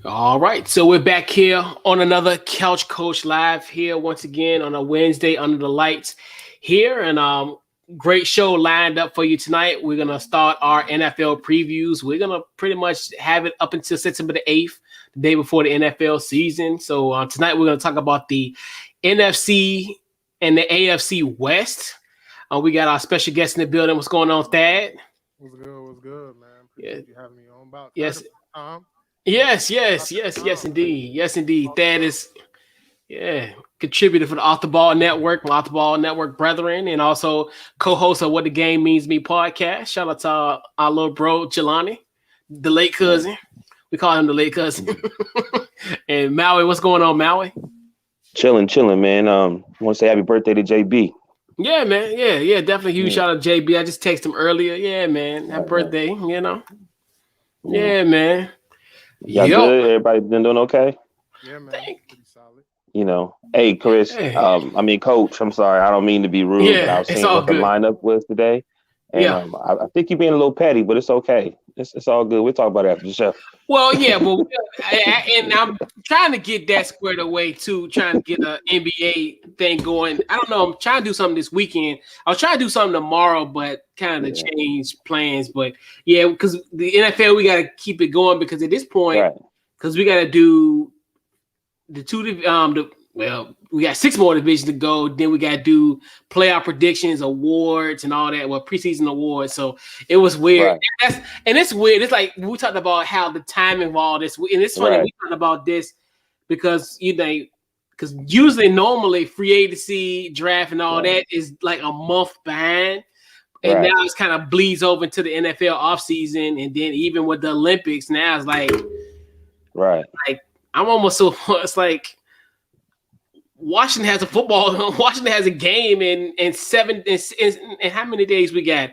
All right, so we're back here on another Couch Coach Live here once again on a Wednesday under the lights here, and great show lined up for you tonight. We're gonna start our NFL previews. We're gonna pretty much have it up until September the 8th, the day before the NFL season. So tonight we're gonna talk about the NFC and the AFC West. We got our special guest in the building. What's going on, Thad? What's good? What's good, man? Yeah. Appreciate you having me on. About Yes. time. Yes, indeed. Yes, indeed. Thad is, contributor for the Off the Ball Network, my Off the Ball Network brethren, and also co-host of What the Game Means Me podcast. Shout out to our little bro, Jelani, the late cousin. We call him the late cousin. And Maui, what's going on, Maui? Chilling, man. Want to say happy birthday to JB. Yeah, man. Yeah, definitely huge shout out to JB. I just texted him earlier. Yeah, man. Happy birthday, Yeah, man. Y'all good? Everybody been doing okay? Yeah, man. Pretty solid. Hey, Chris. Coach. I'm sorry. I don't mean to be rude, but I was seeing what the lineup was today, and I think you're being a little petty, but it's okay. It's all good. We'll talk about it after the show. Well, yeah, but and I'm trying to get that squared away too. Trying to get an NBA thing going. I don't know. I'm trying to do something this weekend. I was trying to do something tomorrow, but kind of change plans. But yeah, because the NFL, we got to keep it going because at this point, because we got to do the two. We got 6 more divisions to go. Then we got to do playoff predictions, awards, and all that. Well, preseason awards. So it was weird. Right. It's weird. It's like we talked about how the timing of all this, and it's funny we talked about this because because usually normally free agency draft and all that is like a month behind, and now it's kind of bleeds over into the NFL offseason, and then even with the Olympics now it's like, like I'm almost so it's like. Washington has a football. Washington has a game in 7 and how many days we got?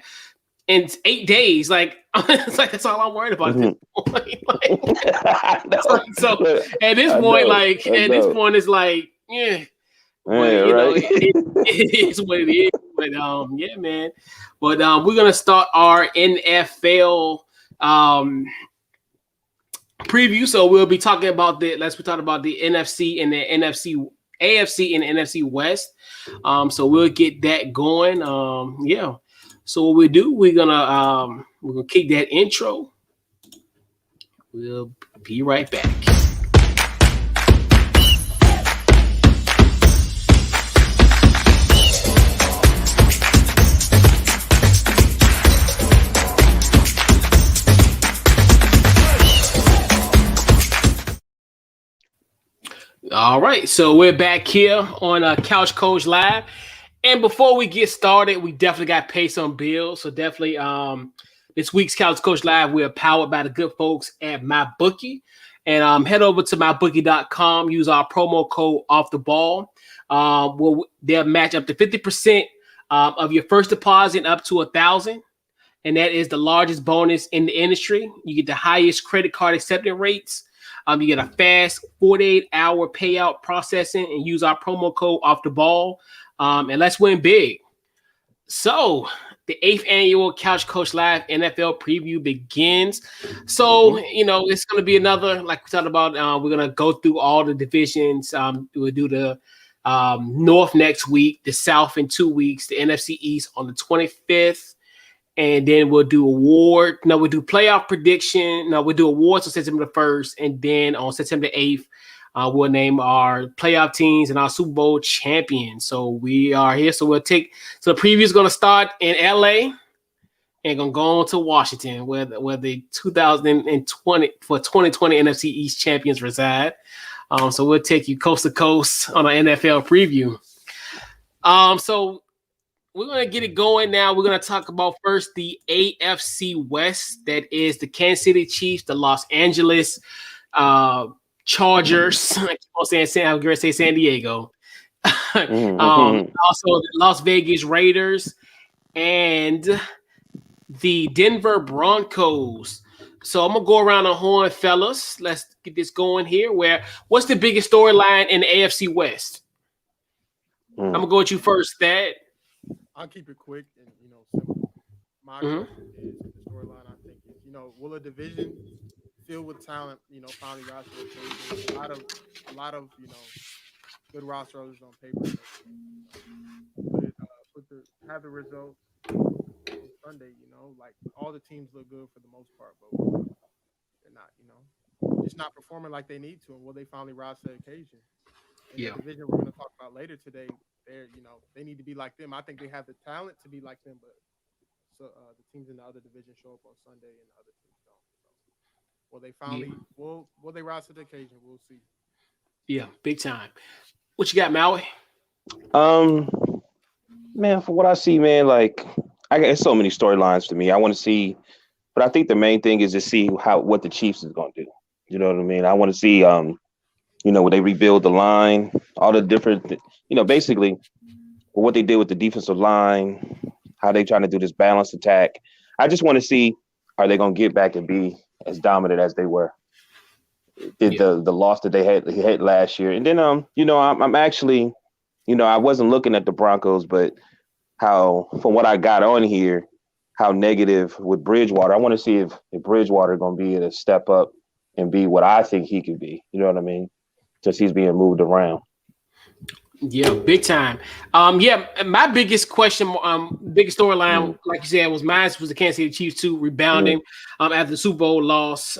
In 8 days. Like it's like that's all I'm worried about. Mm-hmm. At this point. so at this point, it's like but, it is what it is. But yeah, man. But we're gonna start our NFL preview. So we'll be talking about the NFC and the AFC and NFC West. So we'll get that going. So what we do, we're gonna kick that intro. We'll be right back. All right, so we're back here on Couch Coach Live, and before we get started, we definitely got to pay some bills. So definitely, this week's Couch Coach Live, we are powered by the good folks at MyBookie, and head over to mybookie.com. Use our promo code Off the Ball. They'll match up to 50% of your first deposit up to $1,000, and that is the largest bonus in the industry. You get the highest credit card acceptance rates. You get a fast 48-hour payout processing and use our promo code Off the Ball. And let's win big. So the 8th annual Couch Coach Live NFL preview begins. So, it's going to be another, like we talked about, we're going to go through all the divisions. We'll do the North next week, the South in 2 weeks, the NFC East on the 25th. And then we'll do we'll do playoff prediction. We'll do awards on September the 1st. And then on September the 8th, we'll name our playoff teams and our Super Bowl champions. So we are here. So the preview is going to start in LA and going to go on to Washington, where the 2020 NFC East champions reside. So we'll take you coast to coast on an NFL preview. So we're going to get it going now. We're going to talk about first the AFC West. That is the Kansas City Chiefs, the Los Angeles Chargers. I keep on saying San Diego. Also the Las Vegas Raiders and the Denver Broncos. So I'm going to go around the horn, fellas. Let's get this going here. What's the biggest storyline in the AFC West? I'm going to go with you first, Thad. I'll keep it quick and simple. My question is the storyline. I think is will a division filled with talent, finally rise to the occasion. A lot of good rosters on paper. Have the results on Sunday. Like all the teams look good for the most part, but they're not. Just not performing like they need to, and will they finally rise to the occasion? In the division we're going to talk about later today, they need to be like them. I think they have the talent to be like them, but the teams in the other division show up on Sunday, and the other teams don't. So, will they finally will they rise to the occasion? We'll see. Yeah, big time. What you got, Maui? Man, for what I see, man, like it's so many storylines to me. I want to see, but I think the main thing is to see what the Chiefs is going to do. You know what I mean? I want to see, when they rebuild the line, all the different, basically what they did with the defensive line, how they trying to do this balanced attack. I just want to see, are they going to get back and be as dominant as they were? The loss that they had last year, and then I'm actually. I wasn't looking at the Broncos, but how, from what I got on here, how negative with Bridgewater. I want to see if Bridgewater going to be able to step up and be what I think he could be. You know what I mean? Just he's being moved around. Yeah, big time. My biggest question, biggest storyline, like you said, was the Kansas City Chiefs too, rebounding after the Super Bowl loss.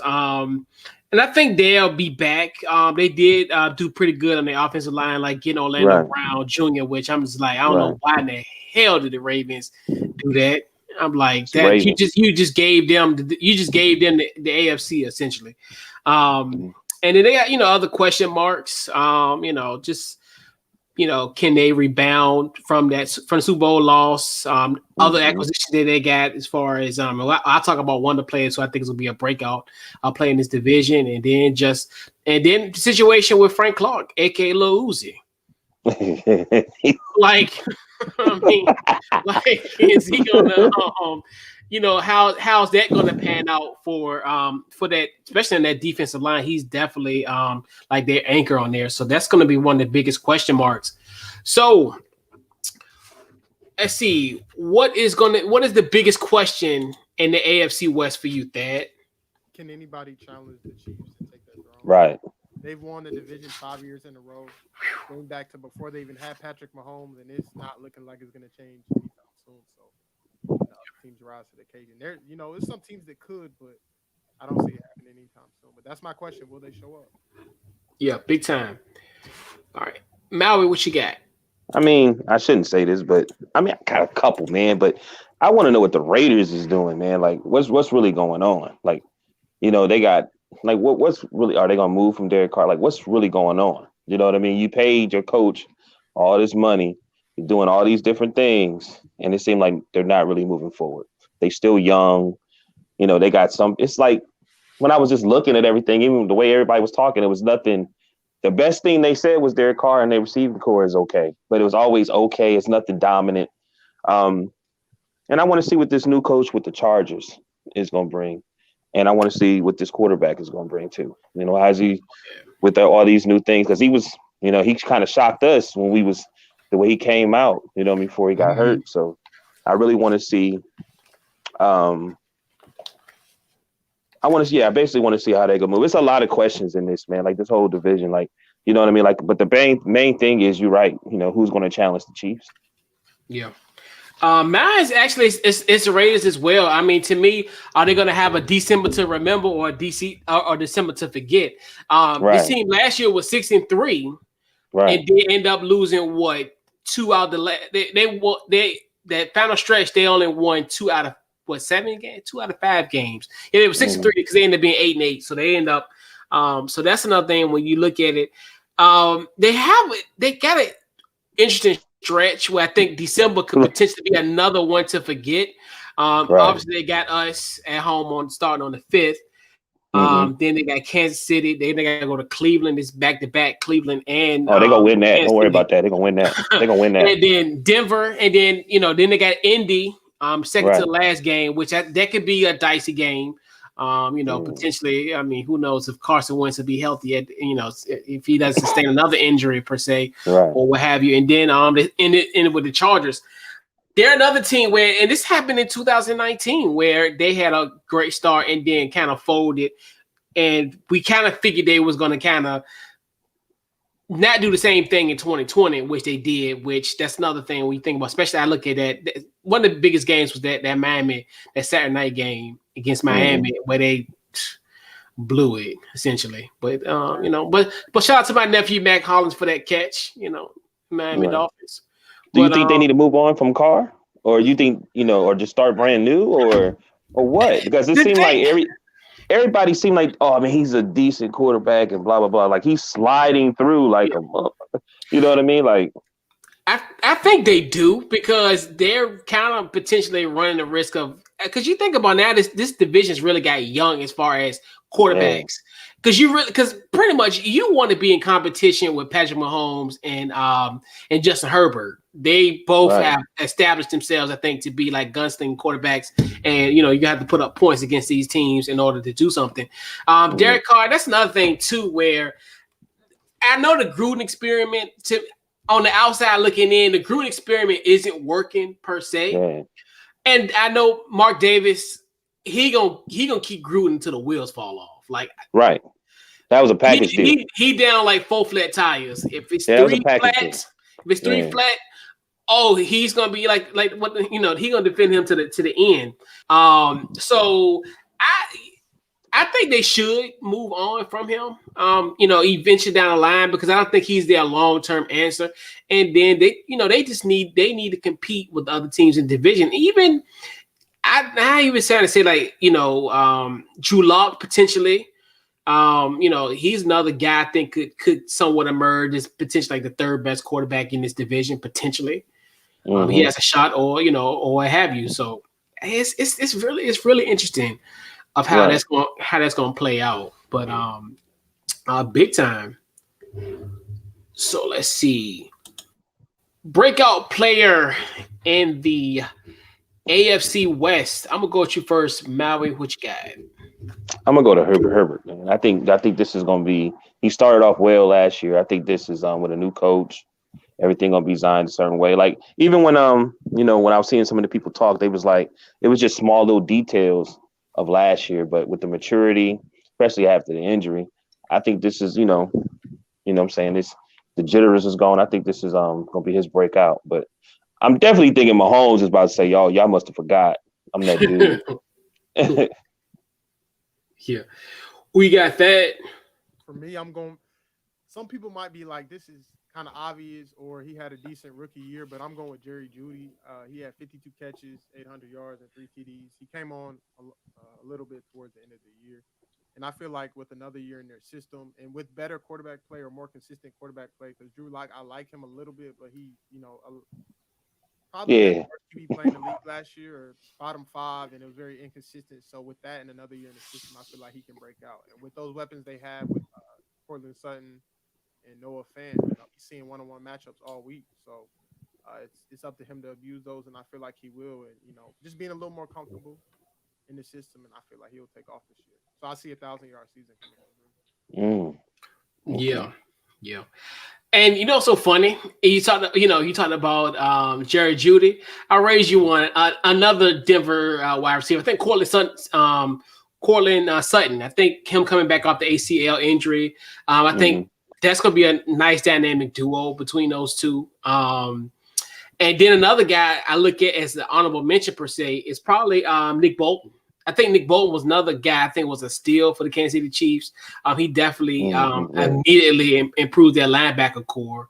And I think they'll be back. They did do pretty good on the offensive line, like getting Orlando Brown Jr., which I'm just like, I don't know why in the hell did the Ravens do that. I'm like, that you just gave them the AFC essentially. And then they got other question marks. Can they rebound from the Super Bowl loss? Other acquisitions that they got as far as I'll talk about one of the players who I think is gonna be a breakout play in this division, and then the situation with Frank Clark, aka Lil Uzi. Like, I mean, like, is he gonna how's that gonna pan out for that, especially in that defensive line? He's definitely like their anchor on there. So that's gonna be one of the biggest question marks. So let's see, what is the biggest question in the AFC West for you, Thad? Can anybody challenge the Chiefs and take that throne? Right. They've won the division 5 years in a row, going back to before they even had Patrick Mahomes, and it's not looking like it's going to change anytime soon. So, teams rise to the occasion. There's some teams that could, but I don't see it happening anytime soon. But that's my question: will they show up? Yeah, big time. All right, Maui, what you got? I mean, I shouldn't say this, but I got a couple, man. But I want to know what the Raiders is doing, man. Like, what's really going on? Like, they got. Like, what's really, are they going to move from Derek Carr? Like, what's really going on? You know what I mean? You paid your coach all this money. You're doing all these different things. And it seemed like they're not really moving forward. They still young. They got some. It's like when I was just looking at everything, even the way everybody was talking, it was nothing. The best thing they said was Derek Carr and their receiving core is okay. But it was always okay. It's nothing dominant. And I want to see what this new coach with the Chargers is going to bring. And I want to see what this quarterback is going to bring too. How's he with all these new things? Because he was, he kind of shocked us when the way he came out, before he got hurt. So I really want to see. I basically want to see how they go move. It's a lot of questions in this, man. Like this whole division, like, you know what I mean? Like, but the main thing is, you're right. Who's going to challenge the Chiefs? Yeah. Mine is actually it's the Raiders as well. I mean, to me, are they going to have a December to remember or or December to forget? This team last year was 6-3, right? And they end up losing two out of the that final stretch. They only won 2 out of 7 games, 2 out of 5 games. Yeah, they were 6-3 because they ended up being 8-8. So they end up. So that's another thing when you look at it. They got an interesting stretch where I think December could potentially be another one to forget. Obviously, they got us at home starting on the 5th. Then they got Kansas City. Then they got to go to Cleveland. It's back-to-back Cleveland and they're gonna win that. Don't worry about that. They're gonna win that. They're gonna win that. And then Denver, and then then they got Indy. Second to the last game, which that could be a dicey game. Potentially. I mean, who knows if Carson Wentz will be healthy? If he doesn't sustain another injury per se, or what have you. And then end with the Chargers. They're another team where, and this happened in 2019, where they had a great start and then kind of folded and we kind of figured they was going to kind of not do the same thing in 2020, which they did. Which that's another thing we think about. Especially I look at that. One of the biggest games was that Miami, that Saturday night game against Miami, where they blew it essentially. But but shout out to my nephew Mac Hollins for that catch. Miami Dolphins. Do you think they need to move on from Carr, or you think or just start brand new, or what? Because it seemed like everybody seemed like, oh, I mean, he's a decent quarterback and blah blah blah. Like he's sliding through like a motherfucker. You know what I mean? Like I think they do, because they're kind of potentially running the risk of, because you think about now this division's really got young as far as quarterbacks. Because pretty much you want to be in competition with Patrick Mahomes and Justin Herbert. They both have established themselves, I think, to be like gunslinger quarterbacks, and you have to put up points against these teams in order to do something. Derek Carr, that's another thing too, where I know the Gruden experiment. On the outside looking in, the Gruden experiment isn't working per se, and I know Mark Davis, he gonna keep Gruden until the wheels fall off. Like that was a package deal. He down like 4 flat tires. If it's 3 flats, he's gonna be like what he gonna defend him to the end. So I think they should move on from him. Eventually down the line, because I don't think he's their long-term answer. And then they just need to compete with other teams in division. Even I even trying to say like Drew Lock potentially. He's another guy I think could somewhat emerge as potentially like the third best quarterback in this division potentially. He has a shot, or what have you. So it's really interesting of how that's going to play out. But big time. So let's see. Breakout player in the AFC West. I'm gonna go with you first, Maui. What you got? I'm gonna go to Herbert, man. I think this is gonna be. He started off well last year. I think this is with a new coach, everything gonna be designed a certain way. Like even when when I was seeing some of the people talk, they was like it was just small little details of last year, but with the maturity, especially after the injury, I think this is what I'm saying, the jitters is gone. I think this is gonna be his breakout. But I'm definitely thinking Mahomes is about to say, y'all must have forgot I'm that dude. Yeah, we got that. For me, I'm going. Some people might be like, this is kind of obvious, or he had a decent rookie year, but I'm going with Jerry Jeudy. He had 52 catches, 800 yards, and 3 TDs. He came on a little bit towards the end of the year. And I feel like with another year in their system and with better quarterback play or more consistent quarterback play, because Drew Lock, I like him a little bit, but he, probably the worst QB playing in the league last year, or bottom 5, and it was very inconsistent. So with that and another year in the system, I feel like he can break out. And with those weapons they have with Cortland Sutton and Noah Fant, he's seeing one-on-one matchups all week. So it's up to him to abuse those, and I feel like he will. And just being a little more comfortable in the system, and I feel like he'll take off this year. So I see a 1,000-yard season coming. Yeah. And so funny. You talked about Jerry Jeudy. I'll raise you one. Another Denver wide receiver. I think Cortland Sutton. I think him coming back off the ACL injury. I think that's going to be a nice dynamic duo between those two. And then another guy I look at as the honorable mention per se is probably Nick Bolton. I think Nick Bolton was another guy I think was a steal for the Kansas City Chiefs. He definitely immediately improved their linebacker core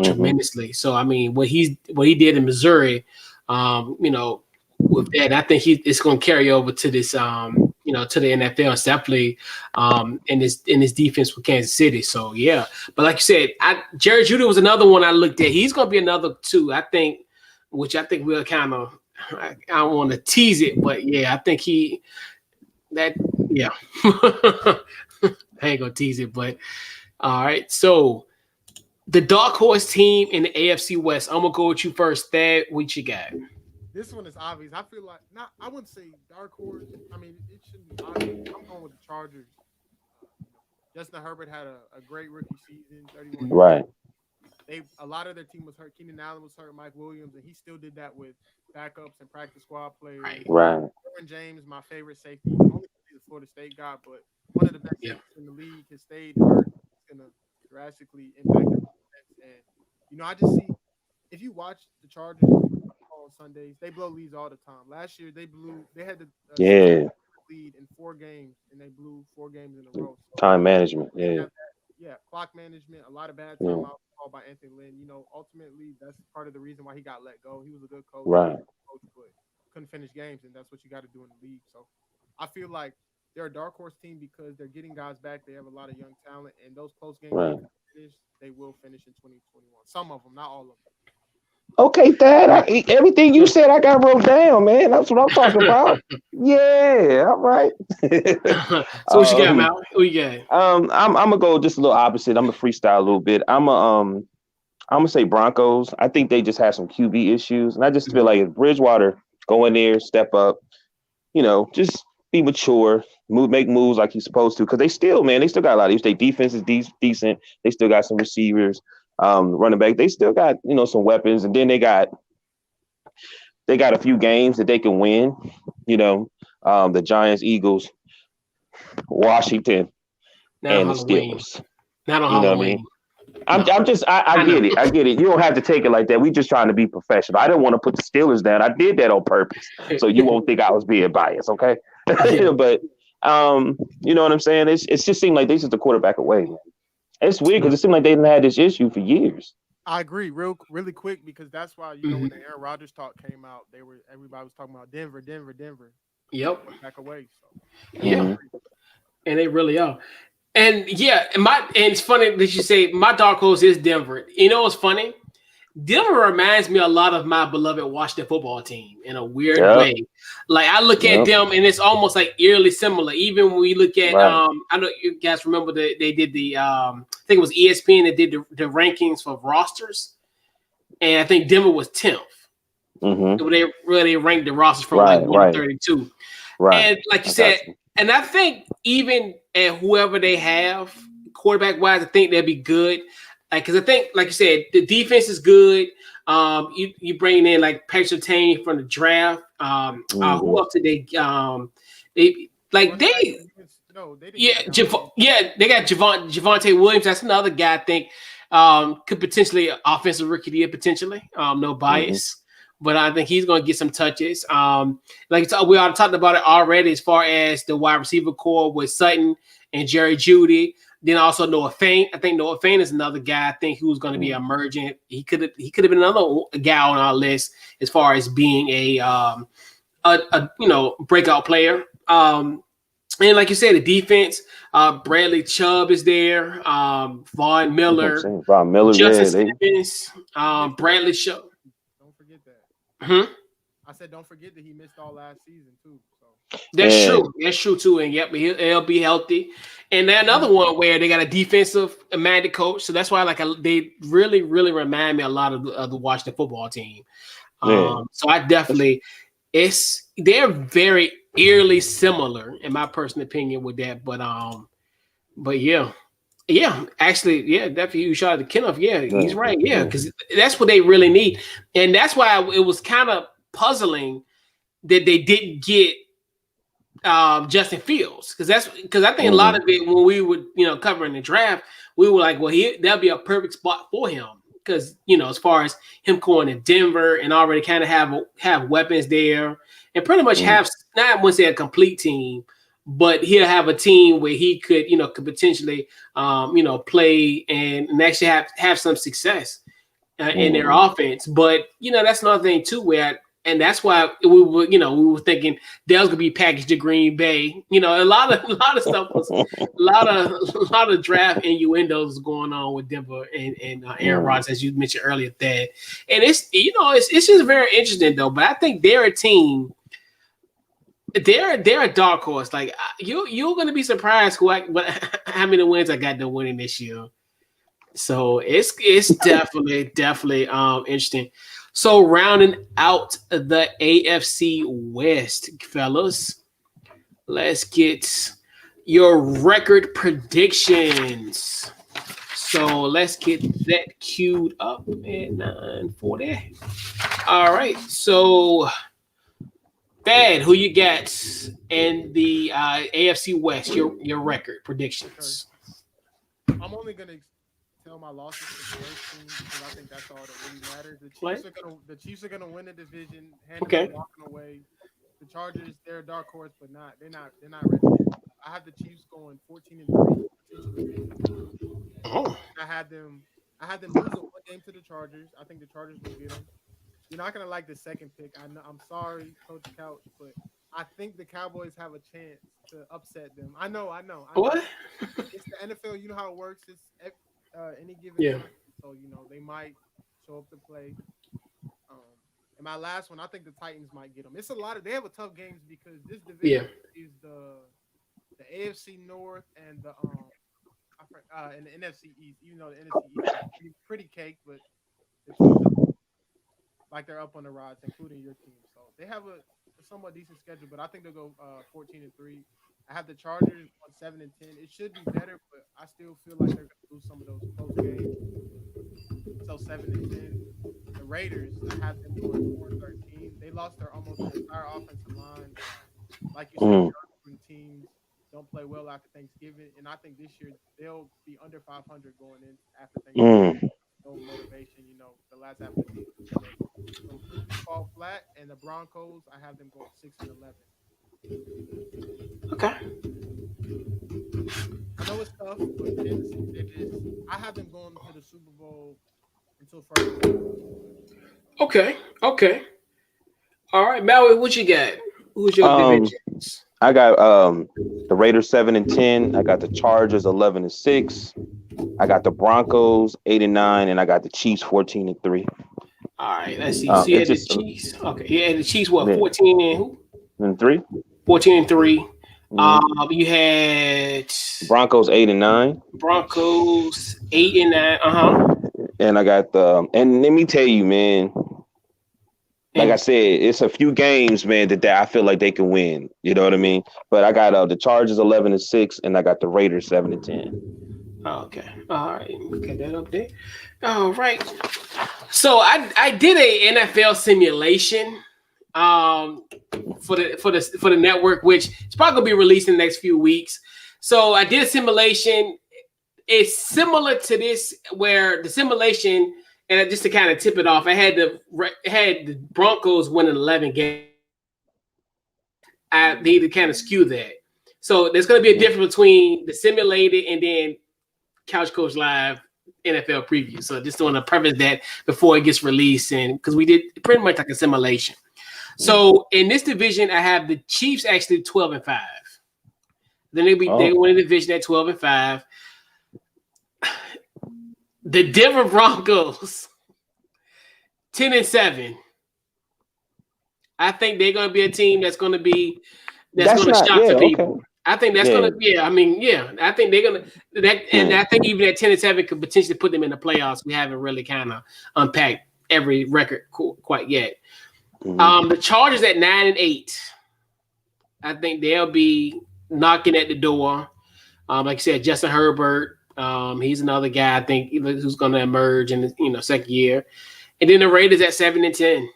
tremendously. So I mean, what he did in Missouri, with that, I think it's going to carry over to this, to the NFL, definitely in this defense with Kansas City. So yeah, but like you said, Jerry Jeudy was another one I looked at. He's going to be another two, I think, which I think we'll kind of. I don't want to tease it, but yeah, I think I ain't gonna tease it, but all right. So the dark horse team in the AFC West. I'm gonna go with you first. Thad, what you got? This one is obvious. I feel like I wouldn't say dark horse. I mean, it shouldn't be obvious. I'm going with the Chargers. Justin Herbert had a great rookie season, 31. Right. A lot of their team was hurt. Keenan Allen was hurt. Mike Williams, and he still did that with backups and practice squad players. Right. James, my favorite safety. Only the Florida State guy, but one of the that Yeah. in the league has stayed hurt, it's gonna drastically impact the defense. And I just see if you watch the Chargers on Sundays, they blow leads all the time. Last year they had the Yeah. lead in 4 games, and they blew 4 games in a row. So, Time management. Yeah. clock management, a lot of bad Yeah. timeouts called by Anthony Lynn. Ultimately that's part of the reason why he got let go. He was a good coach, Right. but couldn't finish games, and that's what you got to do in the league. So I feel like they're a dark horse team because they're getting guys back. They have a lot of young talent, and those close games Right. they will finish in 2021. Some of them, not all of them. Okay, Dad. Everything you said, I got wrote down, man. That's what I'm talking about. Yeah. All right. So what you got, Mal? What you got? I'm gonna go just a little opposite. I'm gonna freestyle a little bit. I'm gonna say Broncos. I think they just have some QB issues, and I just feel like if Bridgewater go in there, step up, just be mature, make moves like he's supposed to. Because they still got a lot of issues. Their defense is decent. They still got some receivers, running back. They still got some weapons, and then they got a few games that they can win. The Giants, Eagles, Washington, Not and the Halloween. Steelers. Not on You know Halloween. what I mean? I get it. You don't have to take it like that. We just trying to be professional. I didn't want to put the Steelers down. I did that on purpose, so you won't think I was being biased, okay? Yeah. But you know what I'm saying? It's just seemed like they just a quarterback away. Man. It's weird because it seemed like they didn't have this issue for years. I agree, really quick, because that's why when the Aaron Rodgers talk came out, everybody was talking about Denver. Yep. Back away. So yeah, and they really are. And it's funny that you say my dark horse is Denver. You know what's funny? Denver reminds me a lot of my beloved Washington football team in a weird way. Like I look at them and it's almost like eerily similar. Even when we look at, I know you guys remember that they did the, I think it was ESPN that did the rankings for rosters, and I think Denver was 10th. They really ranked the rosters from like 1 to 32. Right. And like you said, and I think even at whoever they have quarterback wise, I think they'll be good. Because I think, like you said, the defense is good. You bring in like Patrick Surtain from the draft. Who else did they? They got Javonte Williams. That's another guy I think could potentially offensive rookie of the year potentially. No bias, but I think he's going to get some touches. We already talked about it already as far as the wide receiver core with Sutton and Jerry Jeudy. Then also Noah Fant. I think Noah Fant is another guy I think who's going to be emergent. He could have been another guy on our list as far as being a breakout player. And like you said, the defense, Bradley Chubb is there. Von Miller, Justin Simmons, Bradley Chubb. Don't forget that. I said don't forget that he missed all last season too. So. That's true. That's true too. And he'll be healthy. And then another one where they got a defensive minded coach, so that's why they really, really remind me a lot of the Washington football team. So I definitely, they're very eerily similar in my personal opinion with that. But actually, definitely you shot at the Kenneth. Yeah, he's right. Yeah, because that's what they really need, and that's why it was kind of puzzling that they didn't get Justin Fields, because I think a lot of it when we were covering the draft, we were like, well, that'll be a perfect spot for him because as far as him going to Denver and already kind of have weapons there and pretty much have not once say a complete team, but he'll have a team where he could potentially play and actually have some success in their offense. But that's another thing too and that's why we were thinking Dell's gonna be packaged to Green Bay. A lot of stuff was a lot of draft innuendos going on with Denver and Aaron Rodgers, as you mentioned earlier, Thad. And it's just very interesting though. But I think they're a team. They're a dark horse. Like you're gonna be surprised how many wins I got them winning this year. So it's definitely interesting. So rounding out the AFC West, fellas, let's get your record predictions. So let's get that queued up at 9:40. All right. So Thad, who you got in the AFC West? Your record predictions. I'm only gonna tell my losses to the worst team because I think that's all that really matters. The Chiefs are gonna win the division, handily walking away. The Chargers, they're a dark horse, but they're not ready yet. I have the Chiefs going 14-3, potentially 15. Oh. I had them lose a one game to the Chargers. I think the Chargers will get them. You're not gonna like the second pick. I know. I'm sorry, Coach Couch, but I think the Cowboys have a chance to upset them. I know. What? It's the NFL. You know how it works. It's any given time. So they might show up to play. And my last one, I think the Titans might get them. It's a lot of. They have a tough games because this division is the AFC North and the and the NFC East. Even though the NFC East is pretty cake, but the teams like they're up on the rods, including your team. So they have a somewhat decent schedule, but I think they'll go 14-3. I have the Chargers on 7-10. It should be better, but I still feel like they're going to lose some of those close games. So 7-10. The Raiders, I have them going 4-13. They lost their almost entire offensive line. Like you said, the teams don't play well after Thanksgiving, and I think this year they'll be under 500 going in after Thanksgiving. No motivation, the last half of the season. So fall flat, and the Broncos, I have them going 6-11. Okay. I know it's tough, but I have them going to the Super Bowl until first. Okay. All right, Maui, what you got? Who's your divisions? I got the Raiders 7-10. I got the Chargers 11-6. I got the Broncos 8-9, and I got the Chiefs 14-3. All right, let's see. So you had the Chiefs. Okay, you had the Chiefs. What 14 and who? And 3. 14-3. You had Broncos 8-9. Broncos 8-9. And I got and let me tell you, man. Like I said, it's a few games, man, that I feel like they can win. You know what I mean? But I got the Chargers 11-6, and I got the Raiders 7-10. Okay. All right. Get that up there. All right. So I did a NFL simulation for the network, which is probably gonna be released in the next few weeks. So I did a simulation. It's similar to this, where the simulation, and just to kind of tip it off, I had the Broncos winning 11 games. I need to kind of skew that. So there's going to be a difference between the simulated and then Couch Coach Live NFL preview. So just want to preface that before it gets released, and because we did pretty much like a simulation. So in this division, I have the Chiefs actually 12-5. Then they win the division at 12-5. The Denver Broncos 10-7. I think they're going to be a team that's going to shock for people. Okay. I think that's going to be. I think they're going to. And I think even at 10-7 could potentially put them in the playoffs. We haven't really kind of unpacked every record quite yet. Mm-hmm. The Chargers at 9-8. I think they'll be knocking at the door. Like I said, Justin Herbert. He's another guy I think who's going to emerge in the second year. And then the Raiders at 7-10.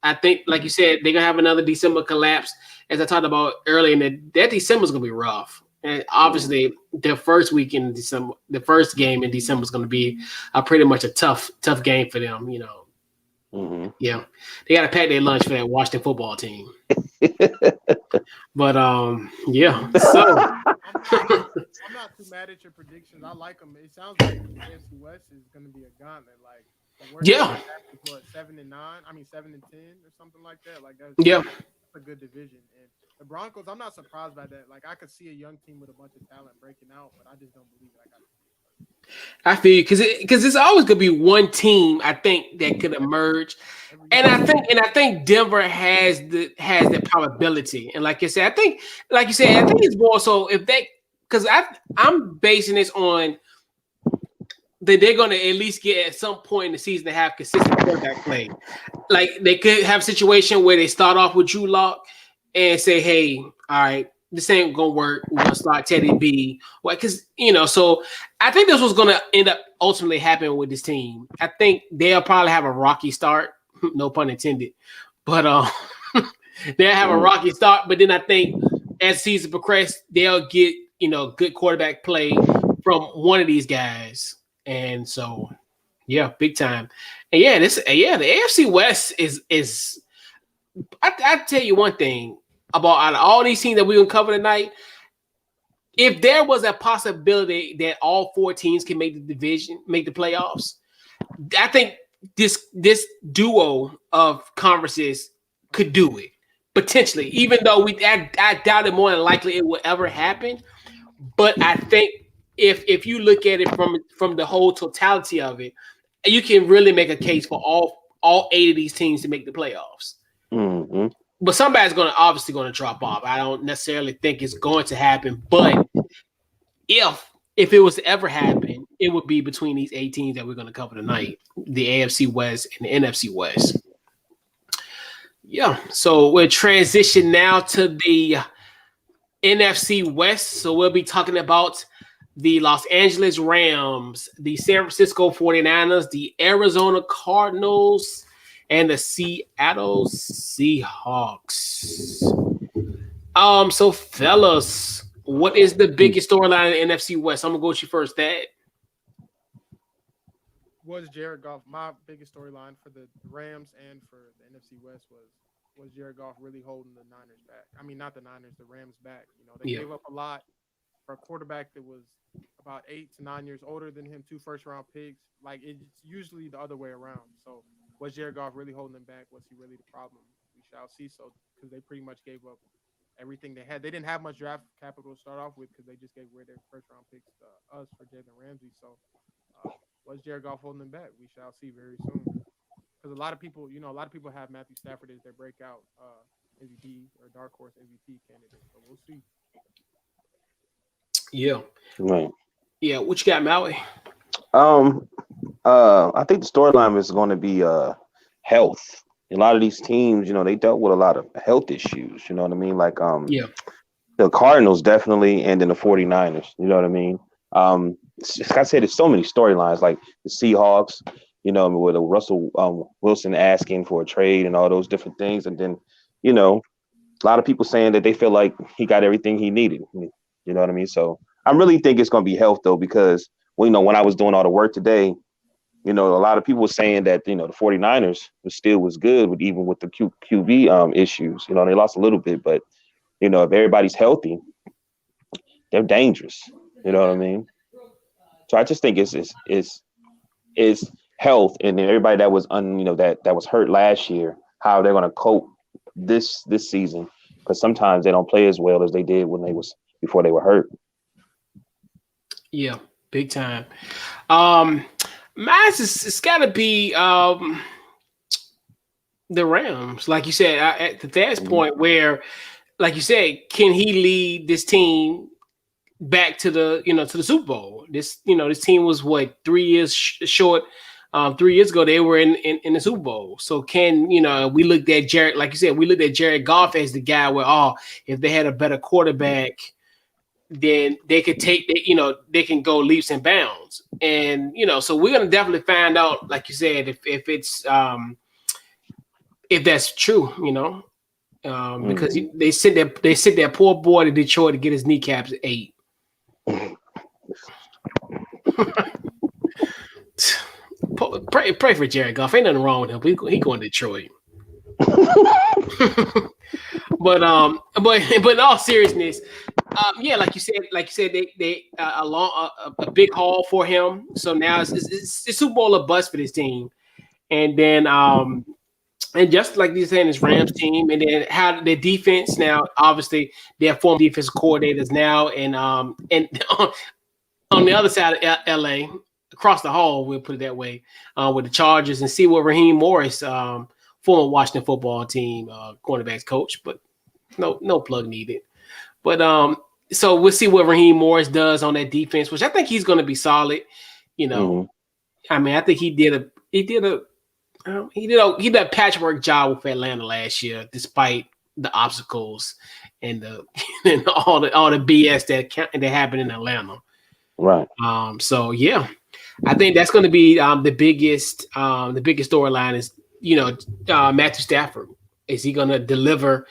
I think, like you said, they're gonna have another December collapse. As I talked about earlier, that December's gonna be rough. And obviously, their first week in December, the first game in December is gonna be pretty much a tough game for them. Mm-hmm. Yeah, they got to pack their lunch for that Washington football team. But yeah. So I'm not too mad at your predictions. I like them. It sounds like the AFC West is gonna be a gauntlet. Like, yeah. What, 7-9? I mean 7-10 or something like that. Like that's a good division. And the Broncos, I'm not surprised by that. Like I could see a young team with a bunch of talent breaking out, but I just don't believe it. I feel you because it's always gonna be one team I think that could emerge, and I think Denver has the probability. And like you said, I think it's more so if they, because I'm basing this on that they're going to at least get at some point in the season to have consistent quarterback play. Like they could have a situation where they start off with Drew Lock and say, "Hey, all right, this ain't gonna work. We're gonna start Teddy B." Well, because so I think this was gonna end up ultimately happening with this team. I think they'll probably have a rocky start, no pun intended. But They'll have a rocky start, but then I think as season progresses, they'll get good quarterback play from one of these guys, and so yeah, big time. And the AFC West is. I tell you one thing about out of all these teams that we're gonna cover tonight. If there was a possibility that all 4 teams can make the division, make the playoffs, I think this duo of conferences could do it potentially. Even though I doubt it more than likely it will ever happen, but I think if you look at it from the whole totality of it, you can really make a case for all 8 of these teams to make the playoffs. Mm-hmm. But somebody's obviously going to drop off. I don't necessarily think it's going to happen, but if it was to ever happen, it would be between these 8 teams that we're going to cover tonight, the AFC West and the NFC West. Yeah, so we'll transition now to the NFC West. So we'll be talking about the Los Angeles Rams, the San Francisco 49ers, the Arizona Cardinals, and the Seattle Seahawks. So fellas, what is the biggest storyline in the NFC West? I'm gonna go with you first, Dad. Was Jared Goff my biggest storyline for the Rams and for the NFC West was Jared Goff really holding the Niners back? I mean, not the Niners, the Rams back. They gave up a lot for a quarterback that was about 8 to 9 years older than him, 2 first-round picks. Like, it's usually the other way around. So was Jared Goff really holding them back? Was he really the problem? We shall see. So because they pretty much gave up everything they had. They didn't have much draft capital to start off with because they just gave away their first-round picks to us for Jalen Ramsey. So was Jared Goff holding them back? We shall see very soon. Because a lot of people have Matthew Stafford as their breakout MVP or dark horse MVP candidate. So we'll see. Yeah. Right. Yeah. What you got, Maui? I think the storyline is going to be health. A lot of these teams, they dealt with a lot of health issues. You know what I mean? Like the Cardinals definitely, and then the 49ers. You know what I mean? Like I said, there's so many storylines, like the Seahawks. With Russell Wilson asking for a trade and all those different things, and then a lot of people saying that they feel like he got everything he needed. You know what I mean? So I really think it's going to be health though, because when I was doing all the work today, a lot of people were saying that, the 49ers was good even with the QB issues. They lost a little bit, but, if everybody's healthy, they're dangerous. You know what I mean? So I just think it's health, and then everybody that was that was hurt last year, how they're going to cope this season, because sometimes they don't play as well as they did before they were hurt. Yeah, big time. Mine's it's got to be the Rams, like you said, at the Thad's point, where, like you said, can he lead this team back to the to the Super Bowl? This team was 3 years short. 3 years ago, they were in the Super Bowl. So can we looked at Jared, like you said, we looked at Jared Goff as the guy where if they had a better quarterback, then they could they can go leaps and bounds. And so we're gonna definitely find out, like you said, if it's if that's true, because they sent that poor boy to Detroit to get his kneecaps 8. Pray for Jared Goff. Ain't nothing wrong with him. He going to Detroit. But in all seriousness, like you said, they a big haul for him. So now it's Super Bowl or bust for this team, and then and just like you're saying, this Rams team, and then how their defense now. Obviously, they have former defensive coordinators now, and on the other side of LA, across the hall, we'll put it that way, with the Chargers, and see what Raheem Morris, former Washington football team cornerbacks coach, but no plug needed. But so we'll see what Raheem Morris does on that defense, which I think he's going to be solid. I mean, I think he did a patchwork job with Atlanta last year, despite the obstacles and all the BS that happened in Atlanta. Right. So yeah, I think that's going to be the biggest storyline is Matthew Stafford. Is he going to deliver?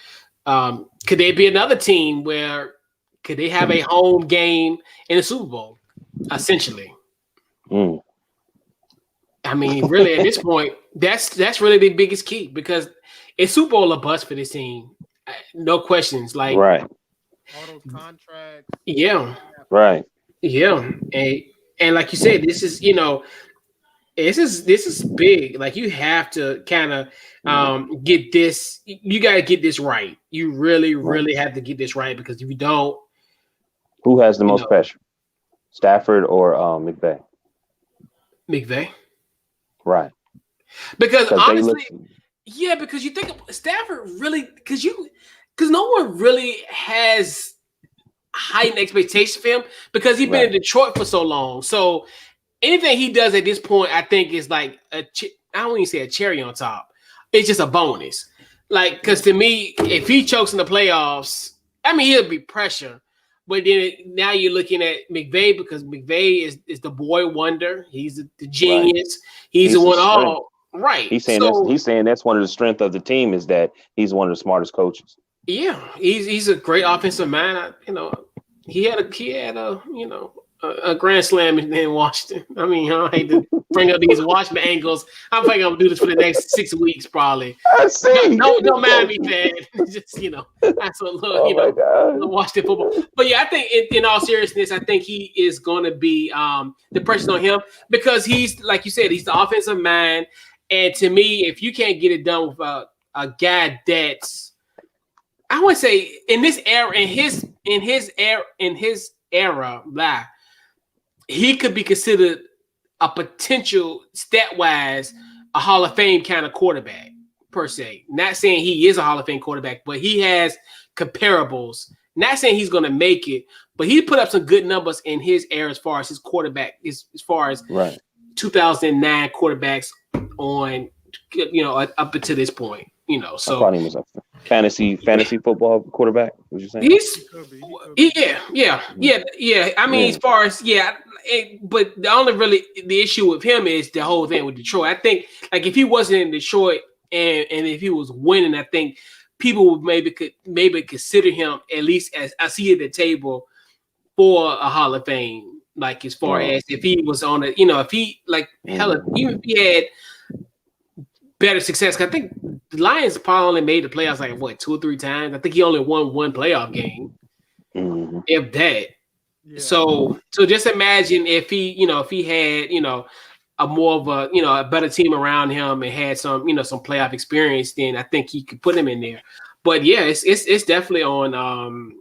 Could there be another team where could they have a home game in the Super Bowl? Essentially, I mean, really, at this point, that's really the biggest key because it's Super Bowl or bust for this team. No questions. Like, right, All those contracts. yeah, right. yeah, and like you said, this is this is big. Like you have to kind of get this. You got to get this right. You really, really have to get this right because if you don't, Who has the you most know, pressure, Stafford or McVay? McVay. Right, Because because they look. honestly, yeah, because you think of Stafford really because no one really has heightened expectations for him because he's been in Right, Detroit for so long. So anything he does at this point, I think is like I don't even say a cherry on top. It's just a bonus. Like, because to me, if he chokes in the playoffs, I mean, he'll be pressure. But then now you're looking at McVay because McVay is the boy wonder. He's the right. genius. He's the He's the one strength. all right. He's So saying that's one of the strength of the team is that he's one of the smartest coaches. yeah, he's a great offensive man. He had a grand slam in Washington. I mean, I hate to bring up these Washington angles. I'm probably gonna do this for the next 6 weeks, probably. I see. Don't mind me, man. Just that's a little, Oh my God. Washington football. But yeah, I think in all seriousness, I think he is going to be the pressure on him because he's like you said, he's the offensive man. And to me, if you can't get it done with a guy that's I would say in this era, in his era, blah, he could be considered a potential stat wise a Hall of Fame kind of quarterback per se. Not saying he is a Hall of Fame quarterback, but he has comparables. Not saying he's going to make it, but he put up some good numbers in his era as far as his quarterback as far as Right. 2009 quarterbacks on up until this point. I thought he was a fantasy football quarterback. What you saying? He's He could be. yeah. I mean, as far as but the only really the issue with him is the whole thing with Detroit. I think like if he wasn't in Detroit and if he was winning, I think people would maybe consider him at least as I see at the table for a Hall of Fame. Like as far as if he was on a if he like hell even if he had better success. I think the Lions probably only made the playoffs like what 2 or 3 times. I think he only won one playoff game, if that. Yeah. So just imagine if he had a more of a better team around him and had some some playoff experience, then I think he could put him in there. But yeah, it's definitely on.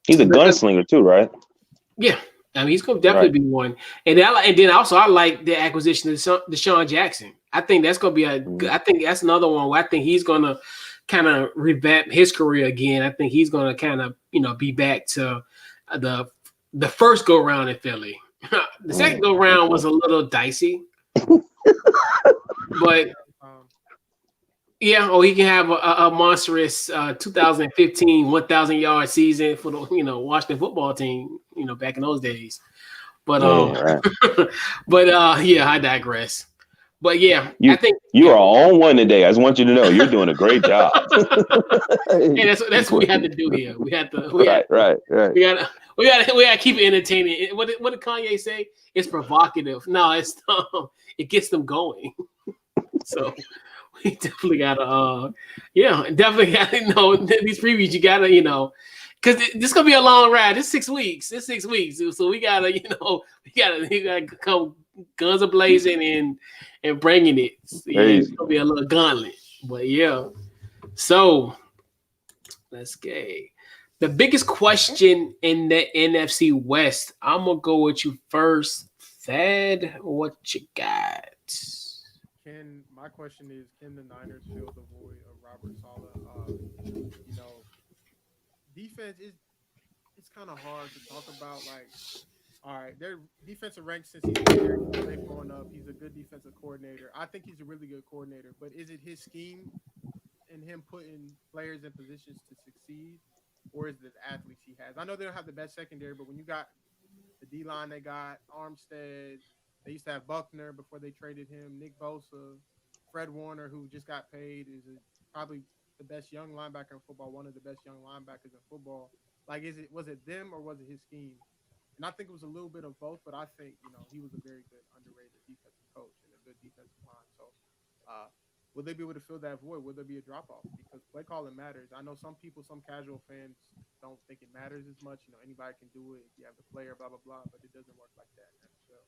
He's a gunslinger too, right? Yeah. I mean, he's going to definitely be one. And then also I like the acquisition of Deshaun Jackson. I think that's going to be I think that's another one where I think he's going to kind of revamp his career again. I think he's going to kind of, be back to the first go round in Philly. The second go round was a little dicey. But yeah, or he can have a monstrous 2015 1,000-yard season for the Washington football team, back in those days. But yeah, I digress. But yeah, I think you are on one today. I just want you to know you're doing a great job. Hey, that's what we have to do here. We have to right. We gotta keep it entertaining. What did Kanye say? It's provocative. No, it's it gets them going. So we definitely gotta definitely gotta know these previews. You gotta because this is gonna be a long ride. It's 6 weeks. So we gotta we gotta come guns a blazing and bringing it. It's gonna be a little gauntlet. But yeah. So let's go. The biggest question in the NFC West. I'm gonna go with you first, Thad. What you got? My question is, can the Niners fill the void of Robert Saleh? Defense it's kind of hard to talk about. Like, all right, their defensive rank since he's been there, they've gone up. He's a good defensive coordinator. I think he's a really good coordinator. But is it his scheme and him putting players in positions to succeed, or is it the athletes he has? I know they don't have the best secondary, but when you got the D-line, they got Armstead. They used to have Buckner before they traded him. Nick Bosa, Fred Warner, who just got paid, is probably the best young linebacker in football, one of the best young linebackers in football. Like, was it them or was it his scheme? And I think it was a little bit of both, but I think, he was a very good, underrated defensive coach and a good defensive line. So, will they be able to fill that void? Will there be a drop-off? Because play calling matters. I know some people, some casual fans don't think it matters as much. Anybody can do it if you have the player, blah, blah, blah, but it doesn't work like that in the NFL.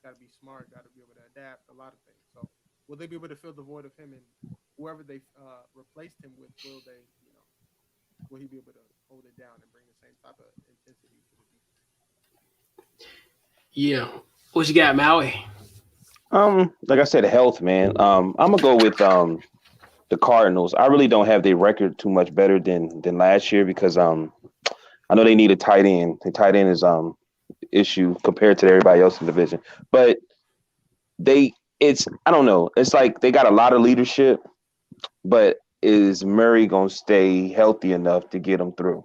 Got to be smart, got to be able to adapt, a lot of things. So, will they be able to fill the void of him, and whoever they replaced him with, will he be able to hold it down and bring the same type of intensity to the defense? Yeah. What you got, Maui? Like I said, health, man. I'm gonna go with the Cardinals. I really don't have their record too much better than last year because I know they need a tight end. The tight end is issue compared to everybody else in the division, but I don't know. It's like they got a lot of leadership, but is Murray gonna stay healthy enough to get them through?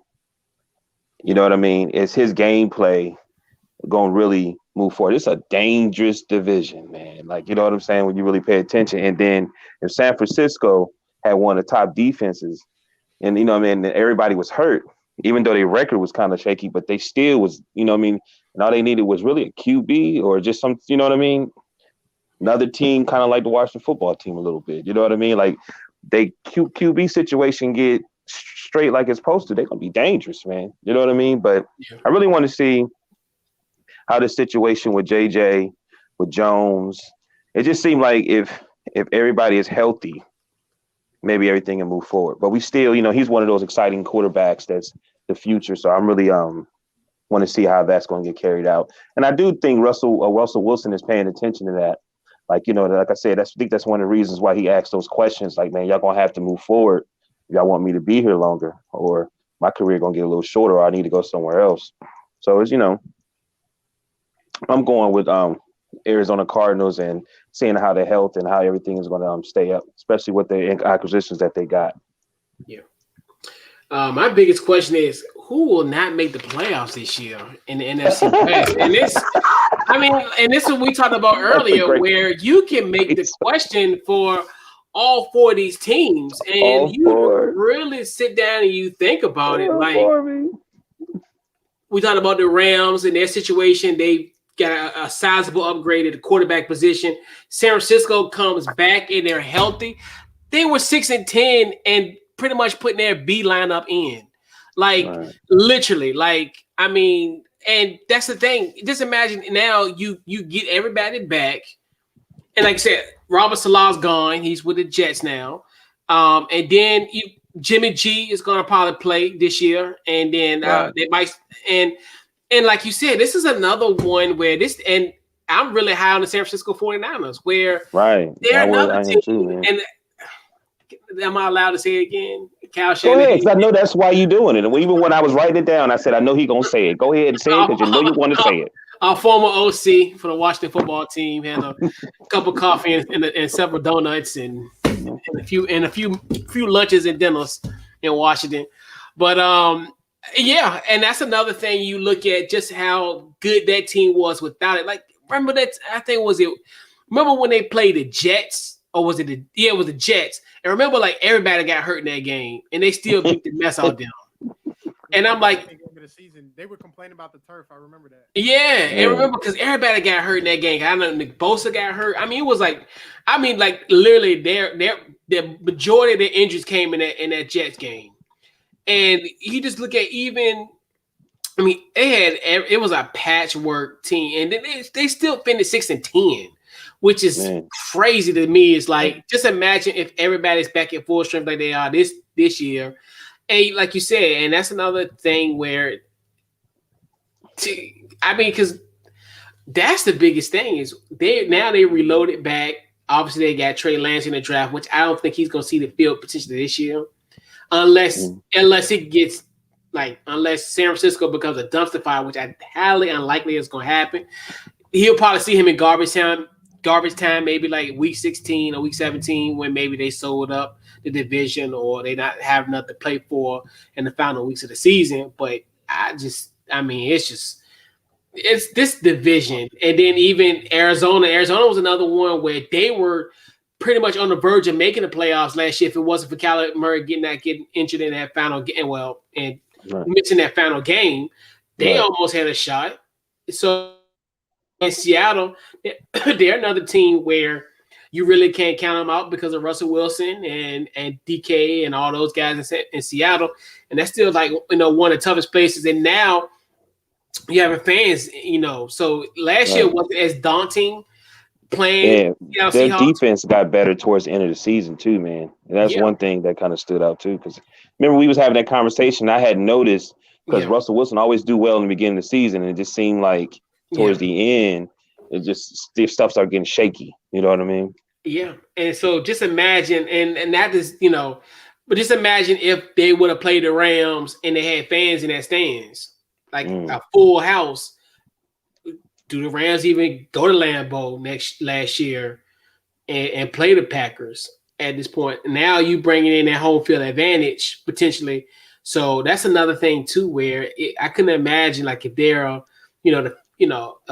You know what I mean? Is his gameplay gonna really move forward? It's a dangerous division, man. Like, you know what I'm saying? When you really pay attention. And then if San Francisco had one of the top defenses, and everybody was hurt, even though their record was kind of shaky, but they still was, and all they needed was really a QB or just some, another team kind of like the Washington football team a little bit. You know what I mean? Like they QB situation get straight like it's supposed to, they're gonna be dangerous, man. You know what I mean? But I really want to see how this situation with JJ, with Jones, it just seemed like if everybody is healthy, maybe everything can move forward. But we still, he's one of those exciting quarterbacks that's the future. So I'm really want to see how that's going to get carried out. And I do think Russell Wilson is paying attention to that. Like, like I said, I think that's one of the reasons why he asked those questions. Like, man, y'all going to have to move forward if y'all want me to be here longer, or my career going to get a little shorter, or I need to go somewhere else. So it's, I'm going with Arizona Cardinals and seeing how their health and how everything is going to stay up, especially with the acquisitions that they got. Yeah. My biggest question is, who will not make the playoffs this year in the NFC West? And this is what we talked about earlier, where you can make the question for all four of these teams, and really sit down and you think about it. Like, we talked about the Rams and their situation. They got a sizable upgrade at the quarterback position. San Francisco comes back and they're healthy. They were 6-10 and pretty much putting their B lineup in. Like, literally, and that's the thing. Just imagine now you get everybody back. And like I said, Robert Saleh's gone. He's with the Jets now. And then Jimmy G is going to probably play this year. And then they might – and like you said, this is another one where and I'm really high on the San Francisco 49ers, where they're another team. Too, and am I allowed to say it again? Kyle Shanahan. Go ahead, because I know that's why you're doing it. And even when I was writing it down, I said, I know he's going to say it. Go ahead and say it because you know you want to say it. Our former OC for the Washington football team had a cup of coffee and several donuts and a few lunches and dinners in Washington. But yeah, and that's another thing you look at, just how good that team was without it. Like, remember that? I think remember when they played the Jets, or was it it was the Jets? And remember, like, everybody got hurt in that game, and they still beat the mess out of them. And I'm like, the season, they were complaining about the turf. I remember that. Yeah, and remember, because everybody got hurt in that game. I know Nick Bosa got hurt. It was like, literally, the majority of their injuries came in that Jets game. And you just look at it was a patchwork team, and they still finished 6-10, which is crazy to me. It's like, just imagine if everybody's back at full strength like they are this year. And like you said, and that's another thing where, because that's the biggest thing is they reloaded back. Obviously, they got Trey Lance in the draft, which I don't think he's going to see the field potentially this year. Unless it gets unless San Francisco becomes a dumpster fire, which I highly unlikely is going to happen. He'll probably see him in garbage time, maybe like week 16 or week 17, when maybe they sold up the division or they not have enough to play for in the final weeks of the season. But it's this division. And then even Arizona was another one where they were pretty much on the verge of making the playoffs last year if it wasn't for Kyler Murray getting injured in that final game. Well, and missing that final game, they almost had a shot. So in Seattle, they're another team where you really can't count them out because of Russell Wilson and DK and all those guys in Seattle. And that's still like, one of the toughest places. And now you have fans, so last year wasn't as daunting playing. Yeah, their defense got better towards the end of the season too, man. And that's one thing that kind of stood out too. Because remember, we was having that conversation. I had noticed because Russell Wilson always do well in the beginning of the season, and it just seemed like towards the end, it just stuff started getting shaky. You know what I mean? Yeah, and so just imagine, and that is, but just imagine if they would have played the Rams and they had fans in that stands, like a full house. Do the Rams even go to Lambeau last year and play the Packers at this point? Now you bringing in that home field advantage potentially. So that's another thing too, where I couldn't imagine like if they're a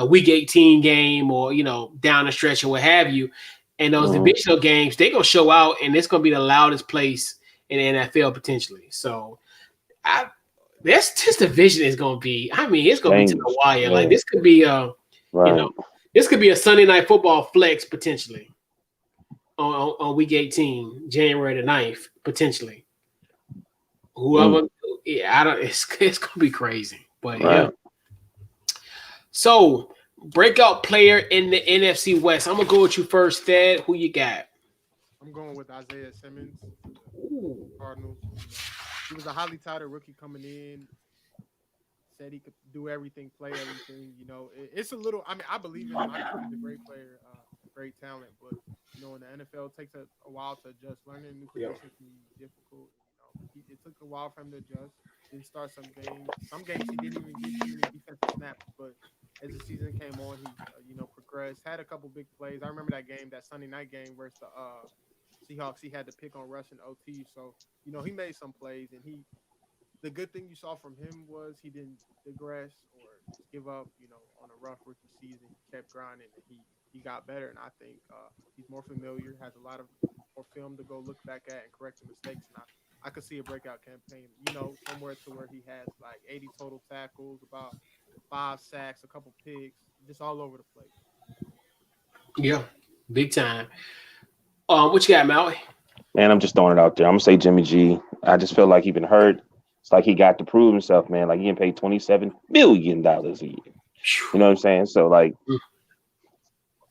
week 18 game or down the stretch or what have you, and those divisional games they're gonna show out and it's gonna be the loudest place in the NFL potentially. So this division is gonna be. I mean, it's gonna be to the wire. Like this could be this could be a Sunday night football flex potentially on week 18, January the 9th, potentially. Whoever, it's gonna be crazy. But yeah. So breakout player in the NFC West. I'm gonna go with you first, Thad. Who you got? I'm going with Isaiah Simmons, Cardinals. He was a highly touted rookie coming in. Said he could do everything, play everything. It's a little. I mean, I believe in him. I think he's a great player, great talent. But in the NFL, it takes a while to adjust. Learning a new position can be difficult. It took a while for him to adjust. Didn't start some games. Some games he didn't even get too many defensive snaps. But as the season came on, he progressed. Had a couple big plays. I remember that game, that Sunday night game versus the Seahawks. He had to pick on Russ and OT. So he made some plays, and the good thing you saw from him was he didn't digress or give up, on a rough rookie season. He kept grinding and he got better. And I think he's more familiar, has a lot of more film to go look back at and correct the mistakes. And I could see a breakout campaign, somewhere to where he has like 80 total tackles, about 5 sacks, a couple picks, just all over the place. Yeah, big time. What you got, Maui? Man, I'm just throwing it out there. I'm going to say Jimmy G. I just feel like he's been hurt. It's like he got to prove himself, man. Like he getting paid $27 million a year. You know what I'm saying? So like,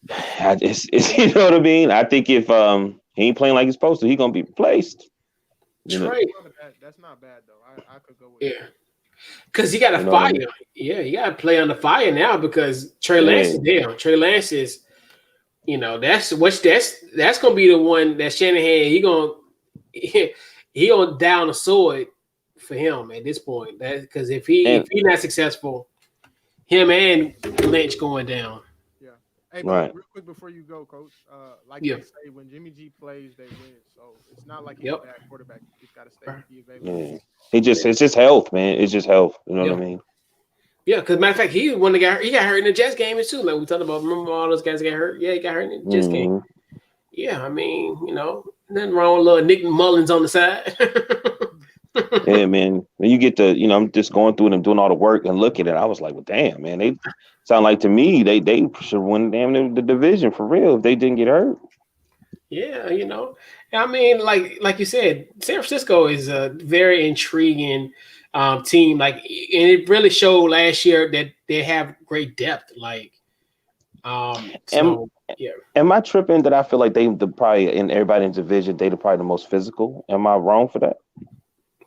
it's you know what I mean? I think if he ain't playing like he's supposed to, he's gonna be replaced. Right. That's not bad though. I could go with it. Because he got a fire. I mean? Yeah, you got to play on the fire now because Trey Lance is there. Trey Lance is, that's gonna be the one that Shanahan he gonna down the sword for him at this point. That because if he's not successful, him and Lynch going down. Yeah. Hey, real quick before you go, Coach. They say, when Jimmy G plays, they win. So it's not like he's a bad quarterback. He's got to stay available. Yeah. It's just health, man. It's just health. You know what I mean? Yeah, because matter of fact, he got hurt in the Jets game too. Like we talked about, remember all those guys got hurt? Yeah, he got hurt in the Jets game. Yeah, I mean, nothing wrong with little Nick Mullins on the side. Yeah, man. When you get to, I'm just going through it and doing all the work and looking at it. I was like, well, damn, man. They sound like to me they should win the division for real if they didn't get hurt. Yeah, I mean, like you said, San Francisco is a very intriguing team. Like, and it really showed last year that they have great depth. Like, Am I tripping that I feel like they probably in everybody in the division they probably the most physical? Am I wrong for that?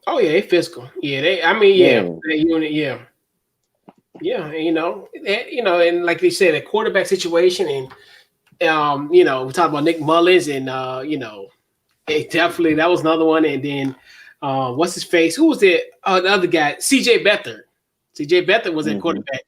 Oh yeah, they physical. Yeah, that unit. Yeah, and like they said, a quarterback situation, and we talked about Nick Mullins, and it definitely that was another one, and then what's his face? Who was it? The other guy, C.J. Beathard. C.J. Beathard was at quarterback.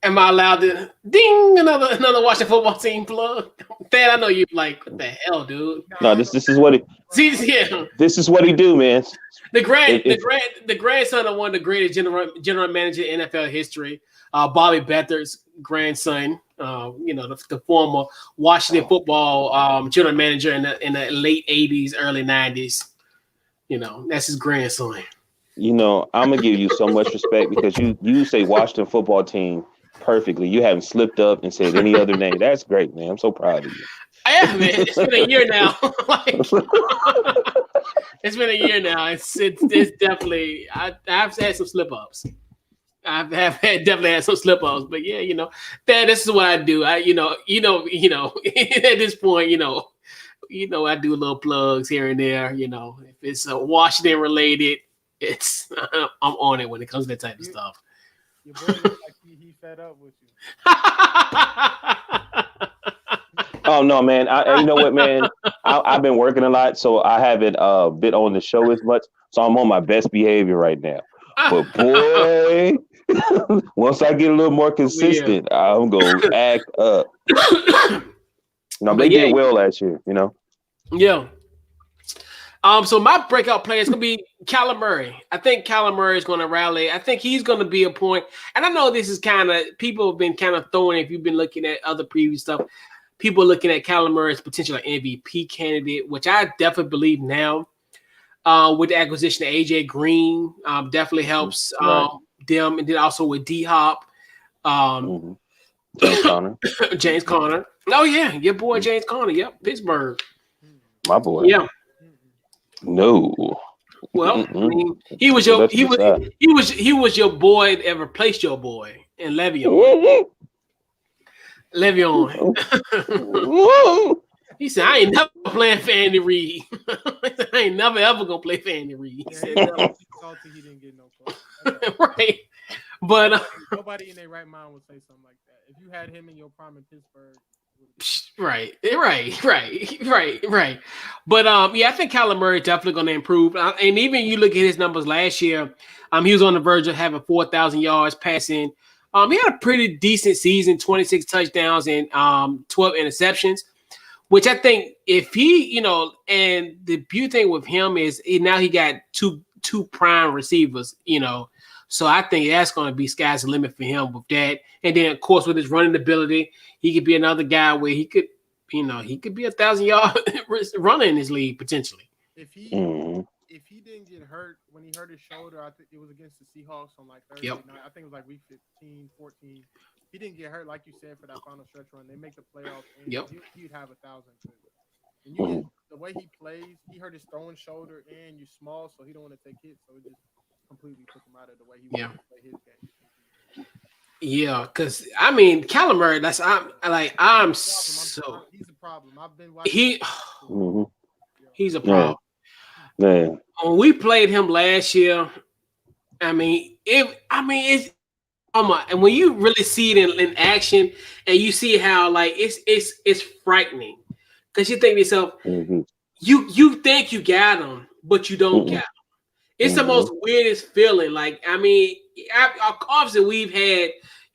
Am I allowed to ding another Washington football team plug? Thad, I know you like, what the hell, dude? No, this is what See, yeah. This is what he do, man. The grandson of one of the greatest general manager in NFL history, Bobby Beathard's grandson. The former Washington football general manager in the late '80s, early '90s. That's his grandson. I'm gonna give you so much respect because you say Washington football team perfectly. You haven't slipped up and said any other name. That's great, man. I'm so proud of you. Yeah, man. It's been a year now. It's been a year now. It's definitely. I've had some slip ups. Definitely had some slip ups, but yeah, this is what I do. At this point, I do little plugs here and there. If it's Washington related, I'm on it when it comes to that type of stuff. Your boy looks like he fed up with you. Oh no, man! You know what, man? I've been working a lot, so I haven't been on the show as much. So I'm on my best behavior right now. But boy, once I get a little more consistent, I'm gonna act up. They did well last year, Yeah. So my breakout player is gonna be Kyler Murray. I think Kyler Murray is gonna rally. I think he's gonna be a point. And I know this is kind of people have been kind of throwing. If you've been looking at other previous stuff, people are looking at Kyler Murray as potential MVP candidate, which I definitely believe now. With the acquisition of AJ Green, definitely helps them, and then also with D Hop, James Conner. James Conner. Oh yeah, your boy James Conner. Yep, Pittsburgh. My boy. Yeah. No. Well, I mean, he was your boy that ever replaced your boy in Le'Veon. He said, "I ain't never playing for Andy Reid. I ain't never ever gonna play for Andy Reid." He said, "No." He didn't get no call. Right, but nobody in their right mind would say something like that. If you had him in your prime in Pittsburgh. Right. But I think Kyler Murray is definitely going to improve. And even you look at his numbers last year, he was on the verge of having 4,000 yards passing. He had a pretty decent season, 26 touchdowns and 12 interceptions, which I think if he, and the beauty thing with him is now he got two prime receivers, so I think that's going to be sky's the limit for him with that. And then, of course, with his running ability, he could be another guy where he could be 1,000-yard runner in this league potentially. If he didn't get hurt when he hurt his shoulder, I think it was against the Seahawks on Thursday night. I think it was week 15, 14. He didn't get hurt, like you said, for that final stretch run. They make the playoffs, and he'd have 1,000 too. And the way he plays, he hurt his throwing shoulder, and you're small, so he don't want to take hits, so it just completely took him out of the way he wanted to play his game. Yeah, because Kyler Murray. He's a problem. I've been watching. He's a problem. Man. When we played him last year, and when you really see it in action, and you see how it's frightening, because you think to yourself, you think you got him, but you don't got him. It's the most weirdest feeling. Obviously we've had,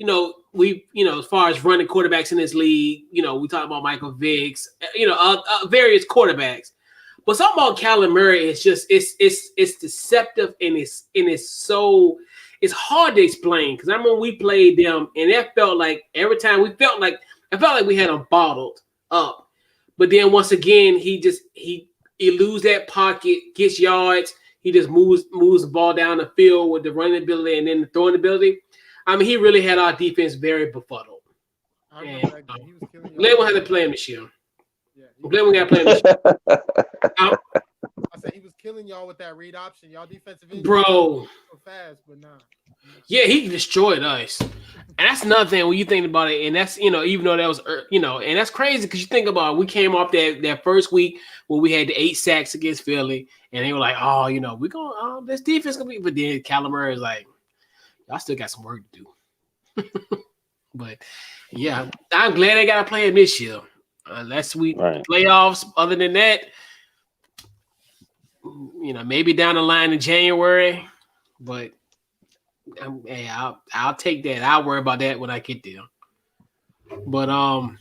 as far as running quarterbacks in this league, we talk about Michael Vick's, various quarterbacks. But something about Kyler Murray is just it's deceptive and it's hard to explain. Because I remember we played them and it felt like every time I felt like we had them bottled up. But then once again, he lose that pocket, gets yards. He just moves the ball down the field with the running ability and then the throwing ability. He really had our defense very befuddled. Glad we had to play him this year. Glad we got to play him this year. I said he was killing y'all with that read option. Y'all defensive end, bro. Fast, but nah. Yeah, he destroyed us. And that's another thing when you think about it. And that's, even though that was, and that's crazy because you think about it, we came off that first week when we had the 8 sacks against Philly. And they were like, oh, we're going, this defense going to be, but then Kyler Murray is like, y'all still got some work to do. But yeah, I'm glad I got to play him this year. Unless we playoffs, other than that, maybe down the line in January, but I'll take that. I'll worry about that when I get there. But all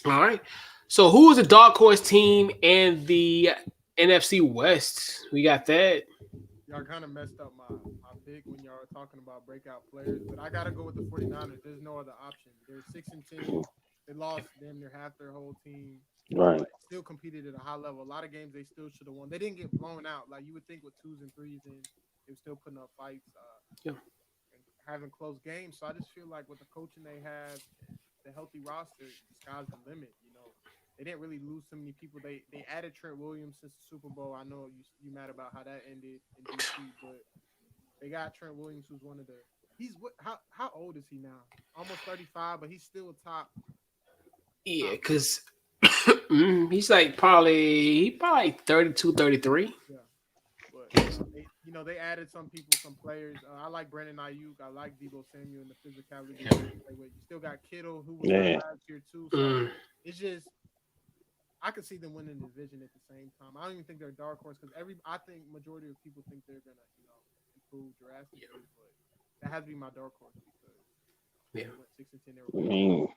right. So who is the dark horse team and the NFC West. We got that. Y'all kind of messed up my pick when y'all were talking about breakout players, but I got to go with the 49ers. There's no other option. They're 6-10. They lost damn near half their whole team. Right. Still competed at a high level. A lot of games they still should have won. They didn't get blown out. Like you would think with 2s and 3s, and they were still putting up fights and having close games. So I just feel like with the coaching they have, the healthy roster, the sky's the limit. You know, they didn't really lose so many people. They added Trent Williams since the Super Bowl. I know you mad about how that ended in DC, but they got Trent Williams, who's one of the. How old is he now? Almost 35, but he's still top. Yeah, because he's like probably 32, 33. Yeah, but they added some people, some players. I like Brandon Ayuk. I like Deebo Samuel and the physicality. You still got Kittle, who was there last year too. So it's just I could see them winning the division at the same time. I don't even think they're a dark horse because I think majority of people think they're gonna improve drastically, but that has to be my dark horse because they went 6-10. They were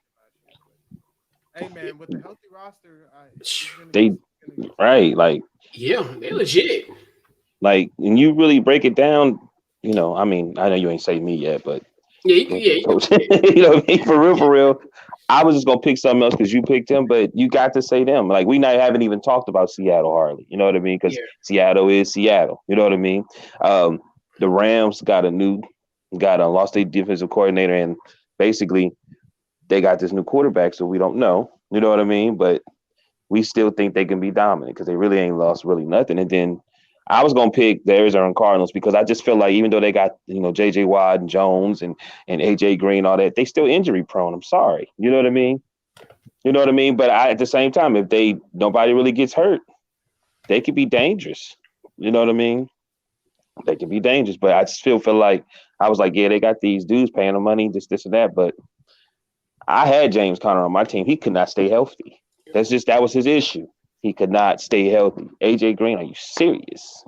hey man, with the healthy roster, they're legit. Like, when you really break it down, I mean, I know you ain't say me yet, but you know what I mean? For real. I was just gonna pick something else because you picked him, but you got to say them. Like, we haven't even talked about Seattle hardly. You know what I mean? Because Seattle is Seattle. You know what I mean? The Rams lost their defensive coordinator, and basically they got this new quarterback, so we don't know. You know what I mean? But we still think they can be dominant because they really ain't lost really nothing. And then I was gonna pick the Arizona Cardinals because I just feel like even though they got J.J. Watt and Jones and A.J. Green, all that, they still injury prone. I'm sorry. You know what I mean? But at the same time, if nobody really gets hurt, they could be dangerous. You know what I mean? They can be dangerous. But I just feel like I was like, yeah, they got these dudes paying them money, this and that. But I had James Conner on my team. He could not stay healthy. That was his issue. He could not stay healthy. AJ Green, are you serious?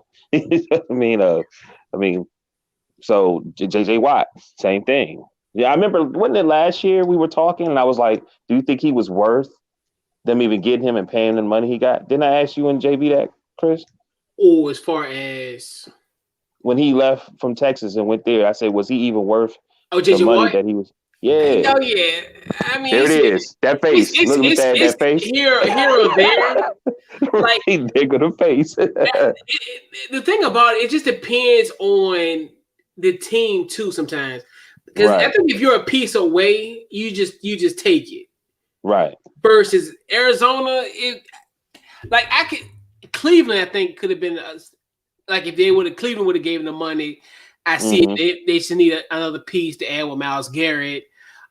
So JJ Watt, same thing. Yeah, I remember wasn't it last year we were talking and I was like, do you think he was worth them even getting him and paying him the money he got? Didn't I ask you and JB that, Chris? Oh, as far as when he left from Texas and went there, I said, was he even worth JJ the money Watt? that he was? Yeah. Oh yeah. I mean, there it is. That face. Look at that face. Here or there. Like they're gonna face. The thing about it just depends on the team too. Sometimes, because I think if you're a piece away, you just take it. Right. Versus Arizona, Cleveland, I think could have been like if Cleveland would have given them money. I see they should need another piece to add with Myles Garrett.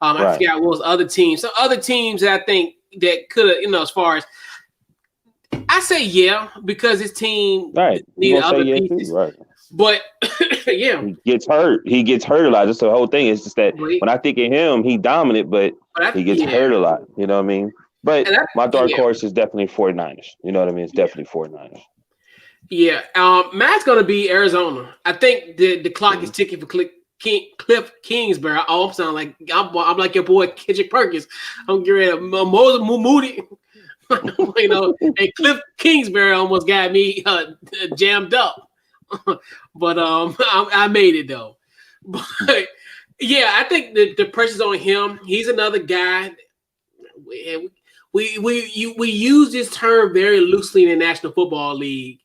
I forgot what was other teams. Some other teams that I think that could have, as far as I say, because his team needed other pieces. Too, right. But he gets hurt. He gets hurt a lot. Just the whole thing is just that when I think of him, he dominant, but he gets hurt a lot. You know what I mean? But my dark horse is definitely 49ers. You know what I mean? It's definitely 49ers. Yeah. Matt's gonna be Arizona. I think the clock is ticking for Cliff Kingsbury. Oh, I'm like your boy Kendrick Perkins. I'm getting ready to Moses Moody. And Cliff Kingsbury almost got me jammed up. But I made it though. But yeah, I think the pressure's on him. He's another guy. We use this term very loosely in the National Football League.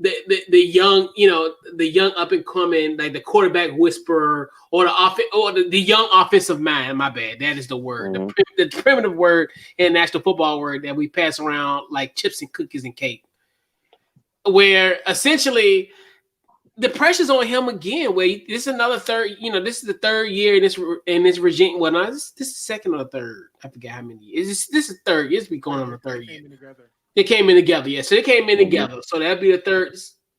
The young, the young up and coming, like the quarterback whisperer or the young offensive mind. My bad, that is the word, the primitive word in National Football word that we pass around like chips and cookies and cake. Where essentially the pressure's on him again. Where this is another third, this is the third year in this regime. Well, no, this is second or third. I forget how many years. This is third. It's be going on the third year. They came in together, yeah. So they came in together. So that'd be the third.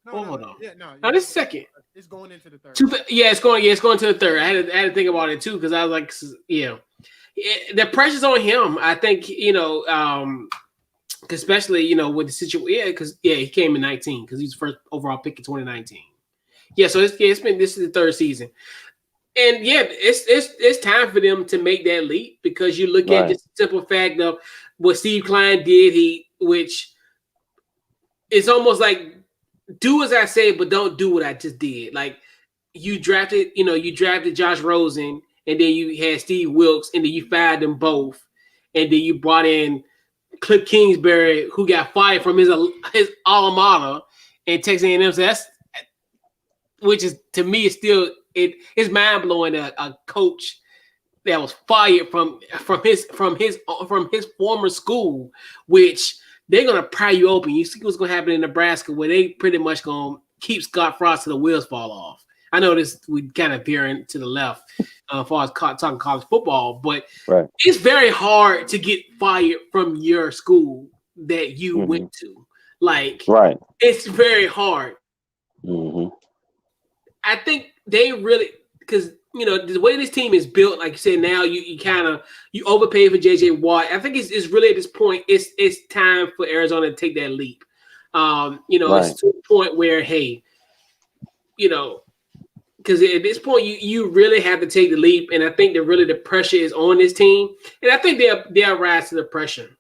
Hold on. Yeah, no, this is second. It's going into the third. It's going to the third. I had to think about it too because I was like, the pressure's on him. I think especially with the situation. Because he came in 19 because he's the first overall pick in 2019. Yeah, so this is the third season. And it's time for them to make that leap because you look at just the simple fact of what Steve Klein did, which it's almost like do as I say, but don't do what I just did. Like you drafted Josh Rosen, and then you had Steve Wilkes, and then you fired them both, and then you brought in Cliff Kingsbury, who got fired from his alma mater, and Texas A&M. So that's, which is to me is still it's mind blowing. A coach that was fired from his former school, which they're gonna pry you open. You see what's gonna happen in Nebraska, where they pretty much gonna keep Scott Frost till the wheels fall off. I know this we kind of veering to the left as far as talking college football, but it's very hard to get fired from your school that you went to. Like, it's very hard. Mm-hmm. I think they really, because the way this team is built, like you said, now you kind of overpay for JJ Watt. I think it's really at this point it's time for Arizona to take that leap. It's to the point where because at this point you really have to take the leap, and I think that really the pressure is on this team, and I think they'll rise to the pressure.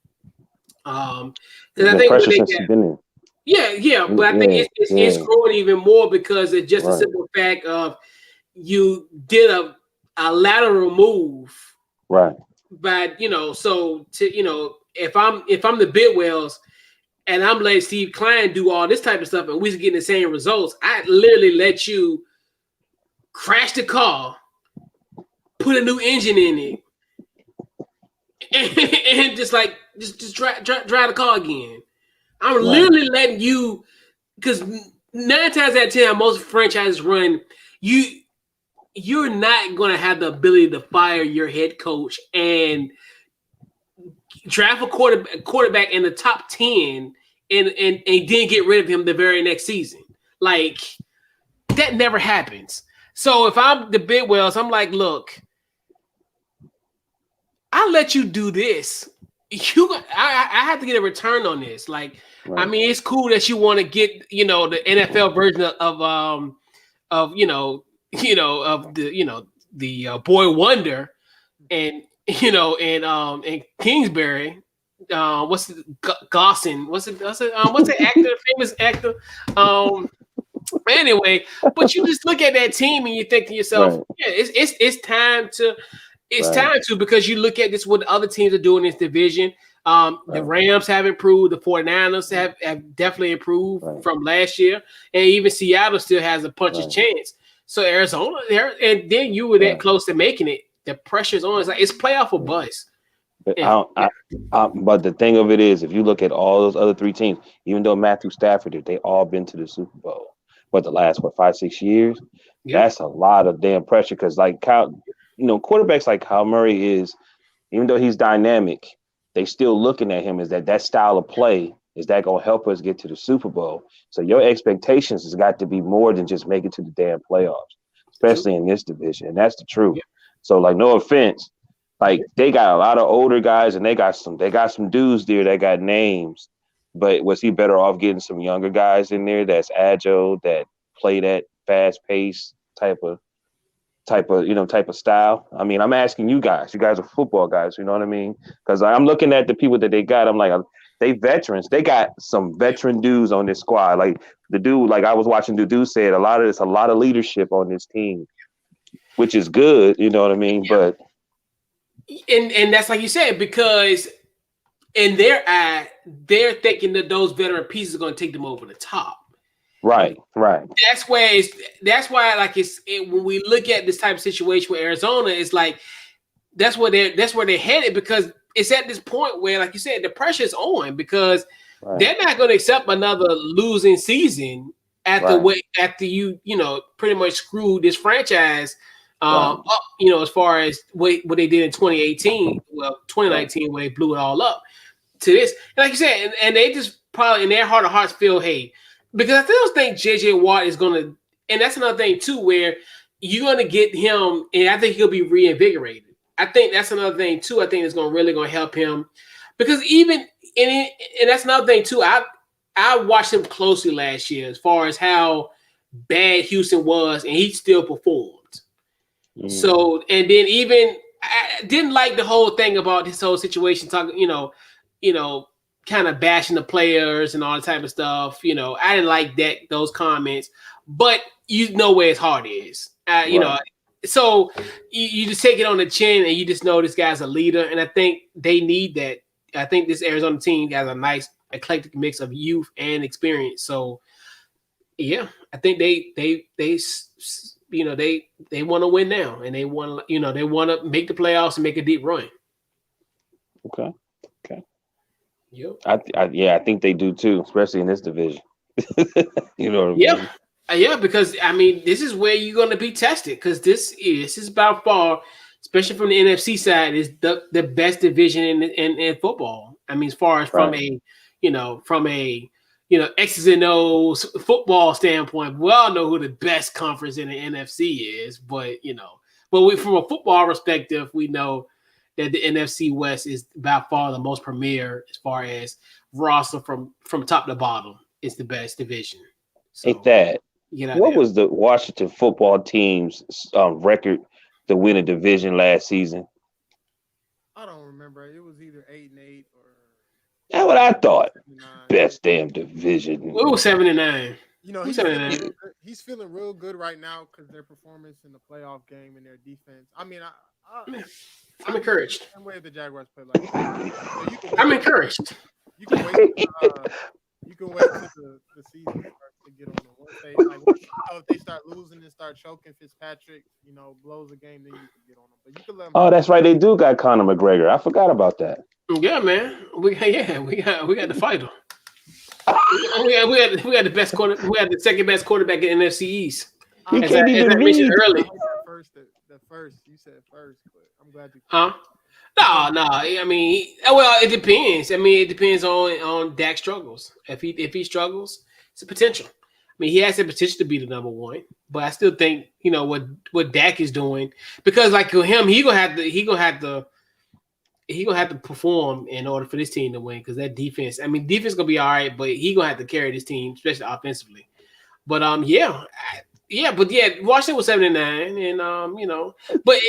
Because I think pressure since you've been in. Yeah, but I think it's growing even more because it's just a simple fact of you did a lateral move, right? But so if I'm the Bidwells and I'm letting Steve Klein do all this type of stuff and we're getting the same results, I literally let you crash the car, put a new engine in it, and just drive the car again. I'm literally letting you, because 9 times out of 10, most franchises run, you're not going to have the ability to fire your head coach and draft a quarterback in the top 10 and then get rid of him the very next season. Like, that never happens. So if I'm the Bidwells, I'm like, look, I'll let you do this. I have to get a return on this. Like, I mean, it's cool that you want to get, the NFL version the Boy Wonder and Kingsbury. What's Gossin? What's the actor? Famous actor. Anyway, but you just look at that team and you think to yourself, it's time to. It's time to, because you look at this, what the other teams are doing in this division. The Rams have improved. The 49ers have definitely improved from last year. And even Seattle still has a puncher's chance. So Arizona there, and then you were that close to making it. The pressure's on. It's playoff or bust. But the thing of it is, if you look at all those other 3 teams, even though Matthew Stafford did, they all been to the Super Bowl. But the last, 5-6 years? That's a lot of damn pressure because, like, quarterbacks like Kyle Murray is, even though he's dynamic, they still looking at him as that style of play, is that going to help us get to the Super Bowl? So your expectations has got to be more than just make it to the damn playoffs, especially in this division. And that's the truth. Yeah. So, like, no offense, like, they got a lot of older guys and they got some dudes there that got names, but was he better off getting some younger guys in there that's agile, that play that fast pace type of style? I mean, I'm asking you guys. You guys are football guys, you know what I mean? Because I'm looking at the people that they got. I'm like, they veterans. They got some veteran dudes on this squad. Like the dude, like I was watching the dude said, a lot of leadership on this team, which is good, you know what I mean? Yeah. But and that's like you said, because in their eye, they're thinking that those veteran pieces are going to take them over the top. Right. That's why when we look at this type of situation with Arizona, it's like that's where they're headed, because it's at this point where, like you said, the pressure's on, because they're not going to accept another losing season after you pretty much screwed this franchise up, as far as what they did in 2018, 2019, where they blew it all up to this. And like you said, and they just probably in their heart of hearts feel, hey. Because I still think JJ Watt is going to, and that's another thing too, where you're going to get him, and I think he'll be reinvigorated. I think that's another thing too. I think it's really going to help him, because and that's another thing too. I watched him closely last year as far as how bad Houston was, and he still performed. So, and then even I didn't like the whole thing about this whole situation talking, kind of bashing the players and all that type of stuff. You know, I didn't like those comments, but you know where his heart is. You know, so you just take it on the chin and you just know this guy's a leader, and I think they need that. I think this Arizona team has a nice eclectic mix of youth and experience. So yeah, I think they you know they want to win now, and they want to make the playoffs and make a deep run. Okay. Yep. I think they do too, especially in this division. You know what I mean? Yeah, because I mean, this is where you're going to be tested, because this is by far, especially from the NFC side, is the best division in football. I mean, as far as from a X's and O's football standpoint, we all know who the best conference in the NFC is, but from a football perspective, we know that the NFC West is by far the most premier as far as roster from top to bottom. It's the best division. So, Ain't that? What was the Washington football team's record to win a division last season? I don't remember. It was either 8-8 or. That's what I thought. Best damn division. It was 7-9. You know, he's feeling real good right now because their performance in the playoff game and their defense. I mean, I'm encouraged. I'm way the Jaguars play like that. So I'm encouraged. You can wait. You can wait till the season starts to get on them. Once if they start losing and start choking, Fitzpatrick, blows a game, then you can get on them. But you can let them. Oh, that's right. They do got Conor McGregor. I forgot about that. Yeah, man. We got the fighter. we had the best quarter. We had the second best quarterback in NFC East. He can't even read early. The first you said first, but I'm glad you. Huh? No. I mean, it depends. I mean, it depends on Dak's struggles. If he struggles, it's a potential. I mean, he has the potential to be the number one, but I still think what Dak is doing, because like him, he gonna have to perform in order for this team to win, because that defense. I mean, defense gonna be all right, but he gonna have to carry this team, especially offensively. But Washington was 7-9, and but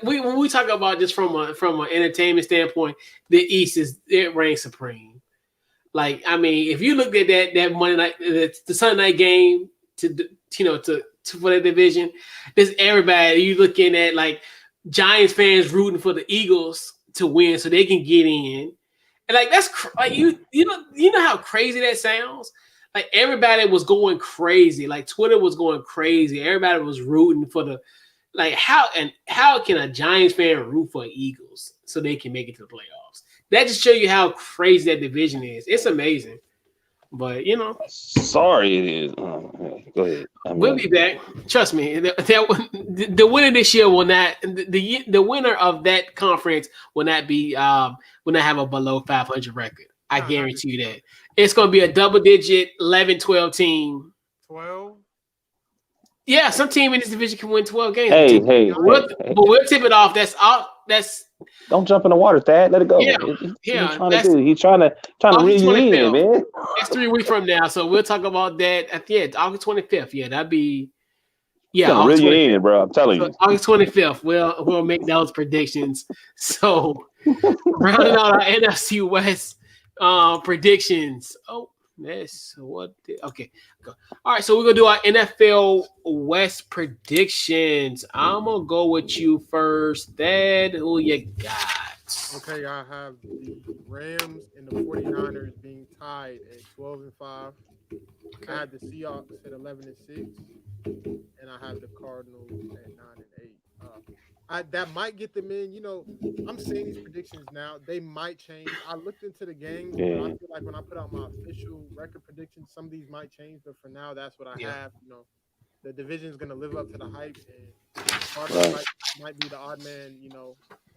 when we talk about just from an entertainment standpoint, the East it reigns supreme. Like, I mean, if you look at that Monday night, the Sunday night game for that division, there's everybody you looking at, like Giants fans rooting for the Eagles to win so they can get in, and like that's like you know how crazy that sounds. Like, everybody was going crazy. Like, Twitter was going crazy. Everybody was rooting for how can a Giants fan root for Eagles so they can make it to the playoffs? That just shows you how crazy that division is. It's amazing. But, sorry, it is. Go ahead. We'll be back. Trust me. The winner this year will not. The winner of that conference will not have a below 500 record. I guarantee you that. It's going to be a double-digit 11-12 team. 12? Yeah, some team in this division can win 12 games. Hey. But we'll tip it off. That's. Don't jump in the water, Thad. Let it go. Yeah. He's trying to reel you in, man. That's 3 weeks from now, so we'll talk about that. August 25th. Yeah, that'd be. Yeah, August 25th. Reel you in, bro. I'm telling you. August 25th. We'll make those predictions. So, rounding out our NFC West predictions. Oh, that's what. Okay, go. All right. So we're gonna do our NFL West predictions. I'm gonna go with you first, Thad. Who you got? Okay, I have the Rams and the 49ers being tied at 12-5. Okay. I have the Seahawks at 11-6, and I have the Cardinals at 9-8. That might get them in. I'm seeing these predictions now. They might change. I looked into the games. Yeah. I feel like when I put out my official record predictions, some of these might change. But for now, that's what I have. The division is going to live up to the hype, and Cardinals might be the odd man,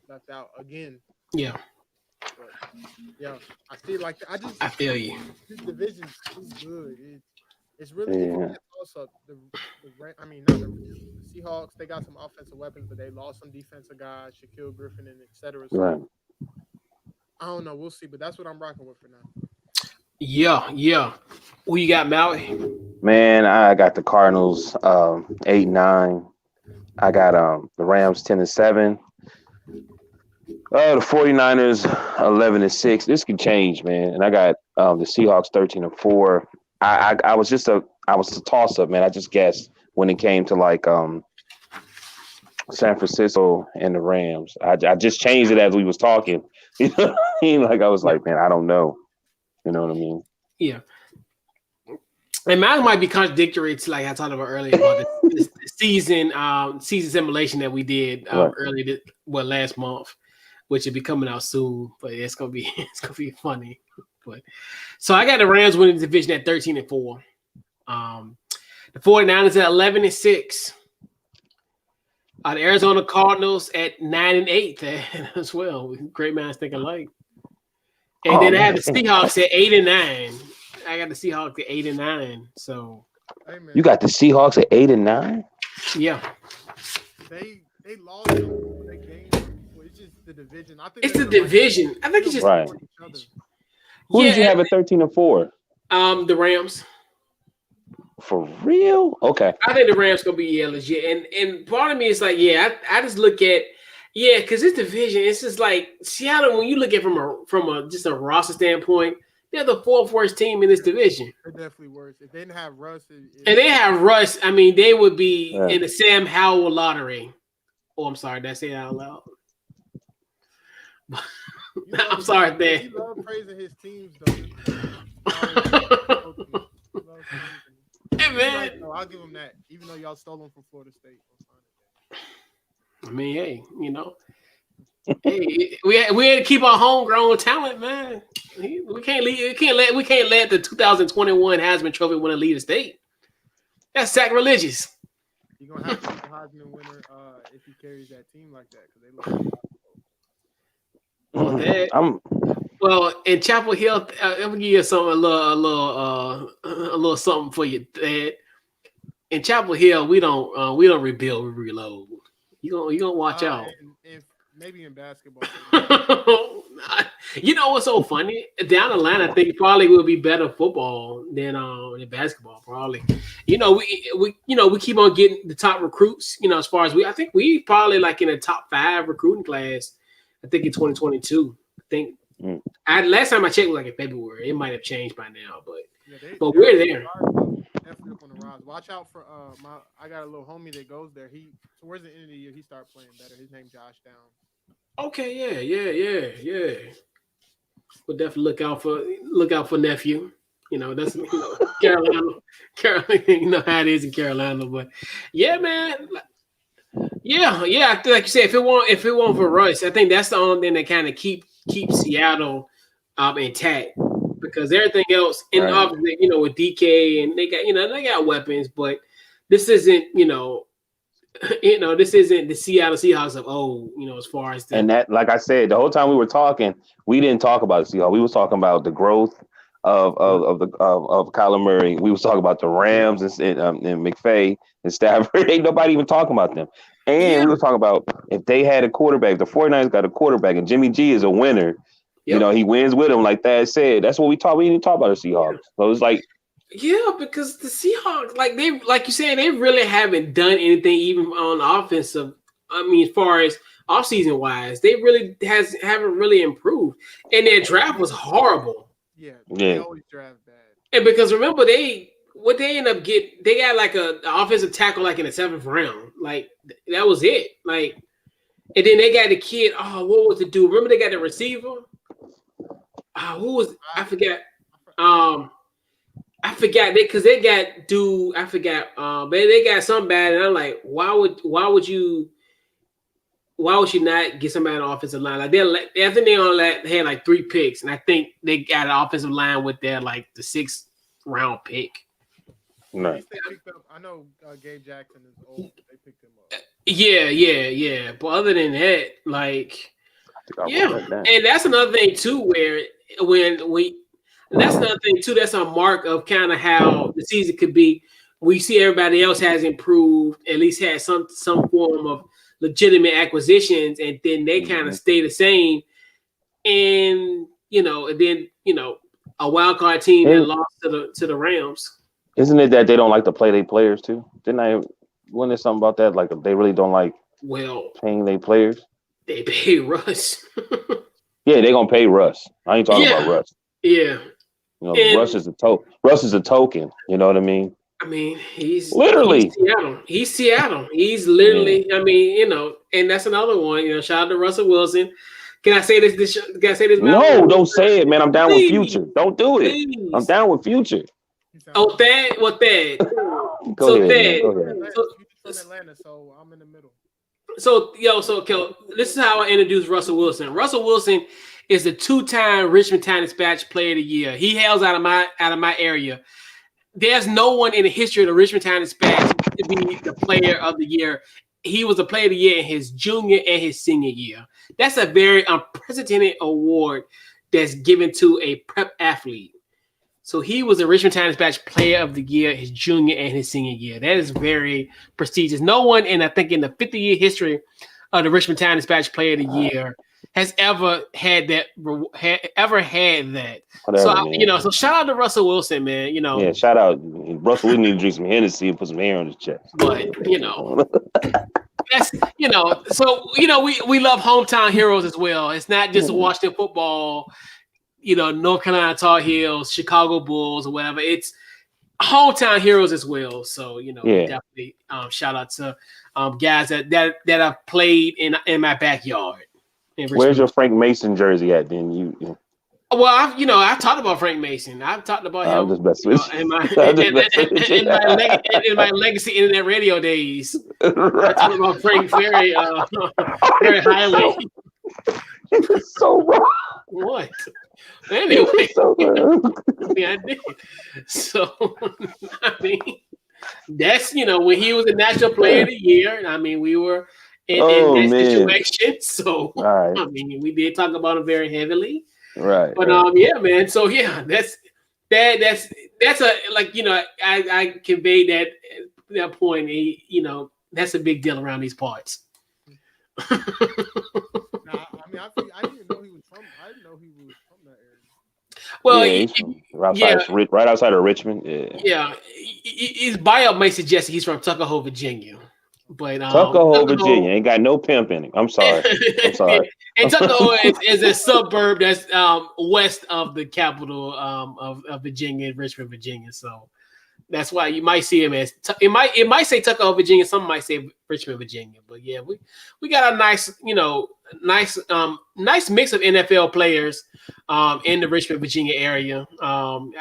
left out again. Yeah. But, yeah, I feel like I feel you. This division's too good. It's really also the Seahawks. They got some offensive weapons, but they lost some defensive guys, Shaquille Griffin and etc. So, right. I don't know. We'll see, but that's what I'm rocking with for now. Yeah. Who you got, Maui? Man, I got the Cardinals 8-9. I got the Rams 10-7. The 49ers 11-6. This can change, man. And I got the Seahawks 13-4. I was a toss up, man. I just guessed when it came to like San Francisco and the Rams. I just changed it as we was talking. You know what I mean? Like I was like, man, I don't know. You know what I mean? Yeah. And mine might be contradictory to like I talked about earlier about the season simulation that we did earlier last month, which will be coming out soon. But it's gonna be funny. But so I got the Rams winning the division at 13-4. The 49ers at 11-6. The Arizona Cardinals at 9-8 as well. Great minds think alike. And then I had the Seahawks at 8-9. I got the Seahawks at 8-9. So you got the Seahawks at 8-9? Yeah. They lost their game. Well, it's just the division. I think it's the division. I think it's just right. Who did you have at 13-4? The Rams. For real? Okay. I think the Rams gonna be legit. And part of me is like, I just look at because this division, it's just like Seattle. When you look at from a just a roster standpoint, they're the fourth worst team in this division. They're definitely worse. If they didn't have Russ, I mean, they would be in the Sam Howell lottery. Oh, I'm sorry, did I say that out loud? I'm sorry, Dan. He loves praising his teams, though. Hey, man. No, I'll give him that. Even though y'all stole him from Florida State. I mean, hey, hey, we had to keep our homegrown talent, man. We can't let the 2021 Heisman Trophy winner lead the state. That's sacrilegious. You're gonna have to be the Heisman winner if he carries that team like that because they look. Well, in Chapel Hill, I'm gonna give you something a little something for you, Dad. In Chapel Hill, we don't rebuild, we reload. You gonna watch out. And maybe in basketball. You know what's so funny? Down the line, I think probably will be better football than basketball. Probably. We keep on getting the top recruits. As far as I think we probably like in the top 5 recruiting class. I think in 2022. I think last time I checked was like in February. It might have changed by now, but we're there. Definitely up on the rise. Watch out for I got a little homie that goes there. Towards the end of the year, he started playing better. His name's Josh Downs. Okay, yeah. We'll definitely look out for nephew. That's Carolina. You know how it is in Carolina, but yeah, man. Yeah. Like you said, if it weren't for Russ, I think that's the only thing that kind of keep Seattle intact. Because everything else, and obviously, with DK and they got weapons, but this isn't, this isn't the Seattle Seahawks of as far as and that, like I said, the whole time we were talking, we didn't talk about the Seahawks. We was talking about the growth of Kyler Murray. We was talking about the Rams and McVay and Stafford. Ain't nobody even talking about them. And we were talking about if they had a quarterback, the 49ers got a quarterback, and Jimmy G is a winner. Yep. He wins with them, like Thad said. That's what we talk. We didn't talk about the Seahawks. So it's like, because the Seahawks, like you said, they really haven't done anything even on offensive. I mean, as far as offseason wise, they really haven't really improved, and their draft was horrible. Yeah, they always draft bad. And because remember they end up getting, they got like an offensive tackle like in the 7th round, like that was it, like, and then they got the kid. Oh, what was the dude? Remember they got the receiver. Who was I forgot? I forgot because they got dude. I forgot. But they got something bad, and I'm like, why would you not get somebody on the offensive line? Like I think they had like 3 picks, and I think they got an offensive line with their like the 6th round pick. Right. I know Gabe Jackson is old. They picked him up. Yeah. But other than that, like, and that's another thing too, where that's another thing too. That's a mark of kind of how the season could be. We see everybody else has improved, at least had some form of legitimate acquisitions, and then they kind of stay the same. And then a wild card team that lost to the Rams. Isn't it that they don't like to play their players too? Wasn't there something about that? Like they really don't like paying their players? They pay Russ. Yeah, they're gonna pay Russ. I ain't talking about Russ. Yeah. You know, Russ is a token. Russ is a token. You know what I mean? I mean, he's literally Seattle. He's Seattle. He's literally. Yeah. I mean, you know, and that's another one. You know, shout out to Russell Wilson. Can I say this? Can I say this? No, don't say it, man. I'm down with Future. Don't do it. Please. I'm down with Future. Oh, Thad. What Thad? Go ahead. From Atlanta, so I'm in the middle. So this is how I introduce Russell Wilson. Russell Wilson is the 2-time Richmond Times-Dispatch Player of the Year. He hails out of my area. There's no one in the history of the Richmond Times-Dispatch to be the Player of the Year. He was the Player of the Year in his junior and his senior year. That's a very unprecedented award that's given to a prep athlete. So he was the Richmond Times-Dispatch Player of the Year his junior and his senior year. That is very prestigious. No one in the 50-year history of the Richmond Times-Dispatch Player of the Year has ever had that. Whatever, so shout out to Russell Wilson, man. You know, yeah, shout out Russell. We need to drink some Hennessy and put some hair on his chest. But that's so we love hometown heroes as well. It's not just Washington football. North Carolina Tar Heels, Chicago Bulls, or whatever. It's hometown heroes as well. So, definitely shout out to guys that have played in my backyard. Where's your Frank Mason jersey at then? You Well, I've talked about Frank Mason. I've talked about him. I'm just messing with you. In my legacy internet radio days. Right. I talked about Frank very highly. It's so wrong. What? Anyway, so I did. So, that's, when he was the National Player of the Year, and I mean, we were in that situation. So, right. I mean, we did talk about him very heavily. Right. But, yeah, man. So, yeah, that's a, I conveyed that point, that's a big deal around these parts. I didn't know he was from. I didn't know he was from that area. Well, right outside of Richmond. Yeah. His bio may suggest he's from Tuckahoe, Virginia, but Tuckahoe, Virginia ain't got no pimp in it. I'm sorry. And Tuckahoe is a suburb that's west of the capital of Virginia, Richmond, Virginia. So that's why you might see him as it might say Tuckahoe, Virginia. Some might say Richmond, Virginia. But yeah, we got a nice mix of NFL players in the Richmond, Virginia area. I'll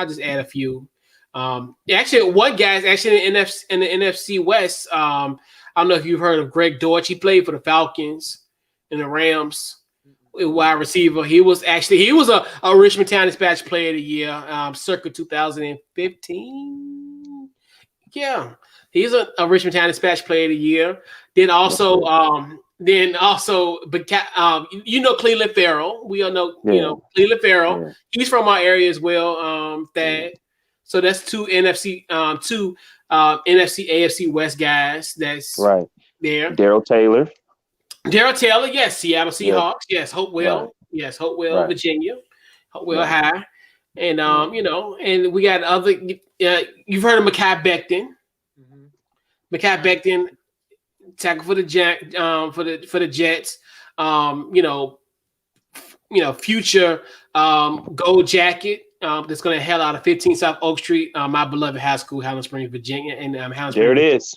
just add a few. Actually, one guy's actually in the NFC West. I don't know if you've heard of Greg Dortch. He played for the Falcons and the Rams. Wide receiver. He was a Richmond Times-Dispatch Player of the Year, circa 2015. Yeah, he's a Richmond Times-Dispatch Player of the Year. Then also, Cleveland Farrell. We all know, Cleveland Farrell. Yeah. He's from our area as well. Thad. So that's two NFC AFC West guys. That's right there. Darrell Taylor, yes, Seattle Seahawks, yes, Hopewell, right. Yes, Hopewell, right. Virginia, Hopewell High, and and we got other. You've heard of Mekhi Becton. Mm-hmm. Mekhi Becton, tackle for the Jets. Future gold jacket. That's going to hell out of 15 South Oak Street, my beloved high school, Highland Springs, Virginia, and Highland Springs. There it is.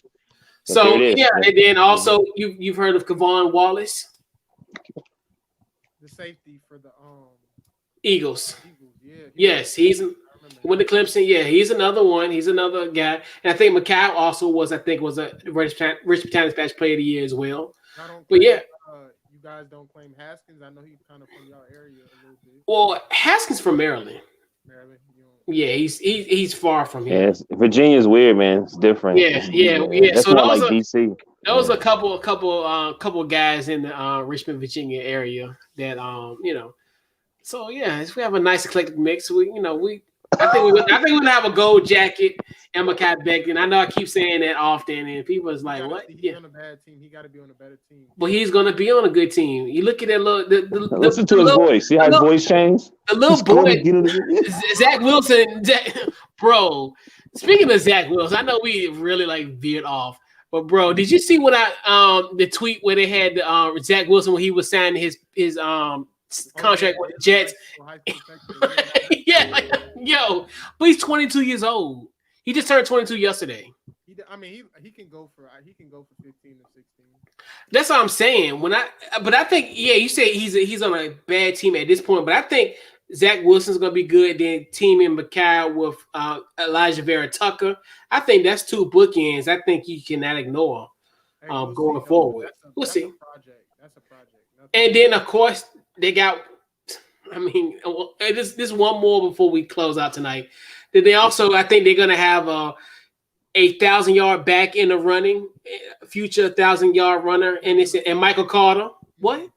So and then also you've heard of Kavon Wallace, the safety for the Eagles. Yes, he's with the Clemson. Yeah, he's another one. He's another guy, and I think Mekhi also was a Richmond Times-Dispatch Player of the Year as well. But yeah. You guys don't claim Haskins. I know he's kind of from your area a little bit. Well, Haskins from Maryland. Yeah, he's far from here. Yeah, Virginia's weird, man. It's different. Yeah. That's so not like DC. There was a couple guys in the Richmond, Virginia area that So yeah, we have a nice eclectic mix. I think we're gonna have a gold jacket and Mekhi Becton. I know I keep saying that often, and people is like, "What?" He's on a bad team. He got to be on a better team. But he's gonna be on a good team. You look at that little. Listen to his voice. See how his voice changed. The little boy, Zach Wilson, bro. Speaking of Zach Wilson, I know we really veered off. But bro, did you see what the tweet where they had Zach Wilson when he was signing his contract with the Jets? Yeah, like, yo, but he's 22 years old. He just turned 22 yesterday. He can go for 15 or 16. That's what I'm saying. But I think you say he's on a bad team at this point. But I think Zach Wilson's gonna be good. Then teaming Mikhail with Elijah Vera Tucker. I think that's two bookends. I think you cannot ignore going forward. We'll see. That's a project. And then of course they got. This one more before we close out tonight. Then they also, I think they're gonna have a 1,000-yard back in the running, future 1,000-yard runner, and Michael Carter. What?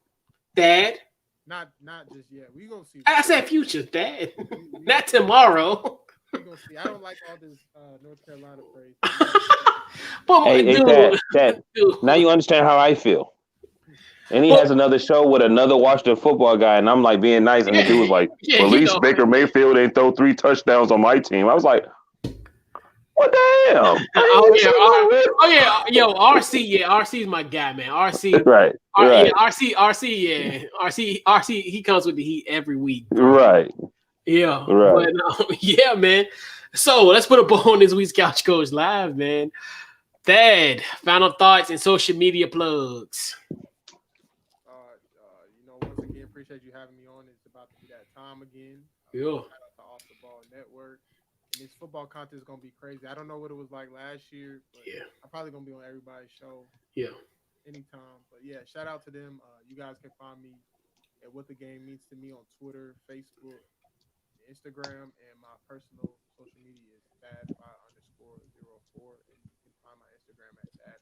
Dad? Not just yet. We gonna see. I said future, Dad. Not tomorrow. We gonna see. I don't like all this North Carolina praise. Dad, now you understand how I feel. And he has another show with another Washington football guy, and I'm like being nice, and the dude was like, "At least Baker Mayfield ain't throw 3 touchdowns on my team." I was like, "What the hell?" Yo, RC is my guy, man. RC, right. Yeah, RC, he comes with the heat every week, right? Yeah, right. But, yeah, man. So let's put a bow on this week's Couch Coach Live, man. Thad, final thoughts and social media plugs. Once again, appreciate you having me on. It's about to be that time again. Yeah. Shout out to Off the Ball Network. And this football content is gonna be crazy. I don't know what it was like last year, but I'm probably gonna be on everybody's show. Yeah. Anytime. But yeah, shout out to them. You guys can find me at What the Game Means to Me on Twitter, Facebook, Instagram, and my personal social media is Thad_04. And you can find my Instagram at Thad_.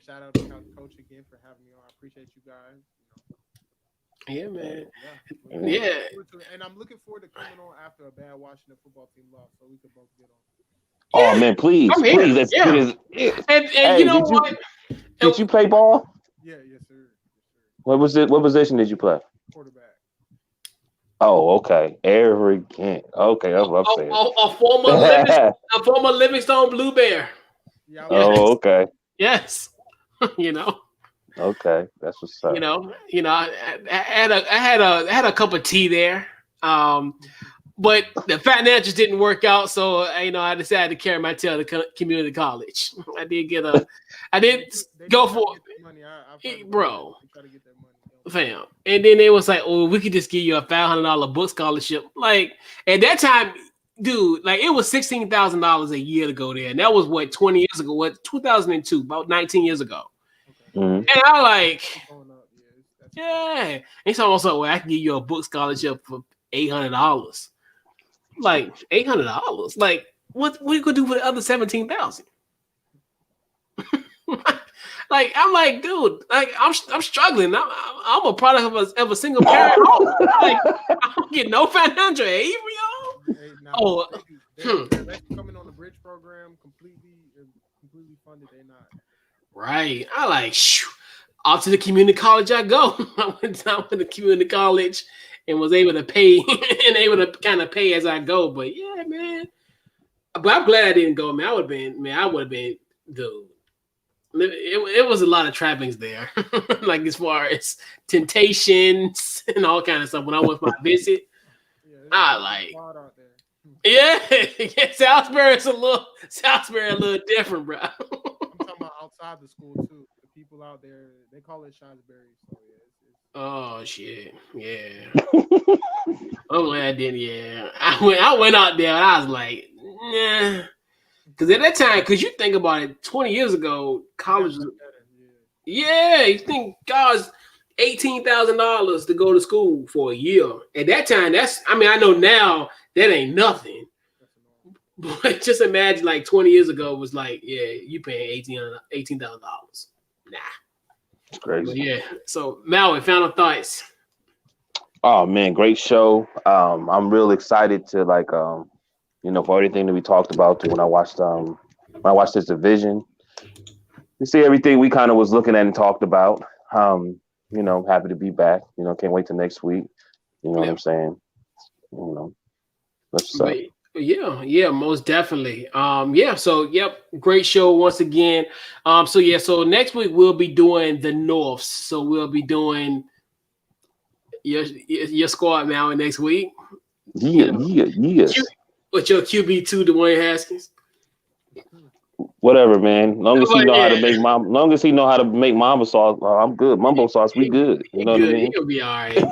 Shout out to Coach again for having me on. I appreciate you guys. Yeah, man. Yeah. And I'm looking forward to coming on after a bad Washington football team loss, so we can both get on. Oh man, please. Let's do this. And you know what? Did you play ball? Yeah, yes, sir. What position did you play? Quarterback. Oh, okay. Arrogant. Okay, that's what I'm saying. A former Livingstone Blue Bear. Yeah. Oh, okay. Yes. Okay, that's what's up. I had a cup of tea there, but the financials didn't work out, so I decided to carry my tail to community college. I did go for it, bro, fam. And then they was like, "Oh, we could just give you a $500 book scholarship." Like at that time, dude, like it was $16,000 a year to go there, and that was what 20 years ago, 2002, about 19 years ago. Mm-hmm. And I'm like, yeah. It's almost like, well, I can give you a book scholarship for $800. Like $800. Like, what you gonna do for the other 17,000? Like, I'm like, dude, like I'm struggling. I'm a product of a single parent home. Like, I don't get no financial aid for y'all. They're coming on the bridge program completely funded. They're not. Right. I like off to the community college I go. I went down to the community college and was able to pay and able to kind of pay as I go. But yeah, man. But I'm glad I didn't go, man. I would have been, dude. It was a lot of trappings there. Like as far as temptations and all kind of stuff. When I went for my visit, Salisbury a little different, bro. Outside the school too, the people out there, they call it Shasbury. So oh shit, yeah. I'm glad I didn't. Yeah, I went out there and I was like, nah, because at that time, because you think about it, 20 years ago, college was, you think God's $18,000 to go to school for a year. At that time, I know now that ain't nothing. But just imagine, like 20 years ago, was like, yeah, you paying $18,000. Nah, it's crazy. But yeah. So Maui, final thoughts. Oh man, great show. I'm real excited to for everything that we talked about. When I watched this division, you see everything we kind of was looking at and talked about. Happy to be back. Can't wait till next week. You know what I'm saying? Let's Yeah, most definitely. Yeah, so yep, great show once again. So next week we'll be doing the Norths. So we'll be doing your squad now next week. You know, Q, Yes. with your QB2, Dwayne Haskins. Whatever, man. Long as he But know how yeah, to make long as he know how to make mama sauce, I'm good. Mumbo sauce, we good. You know what I good. mean? He'll be all right.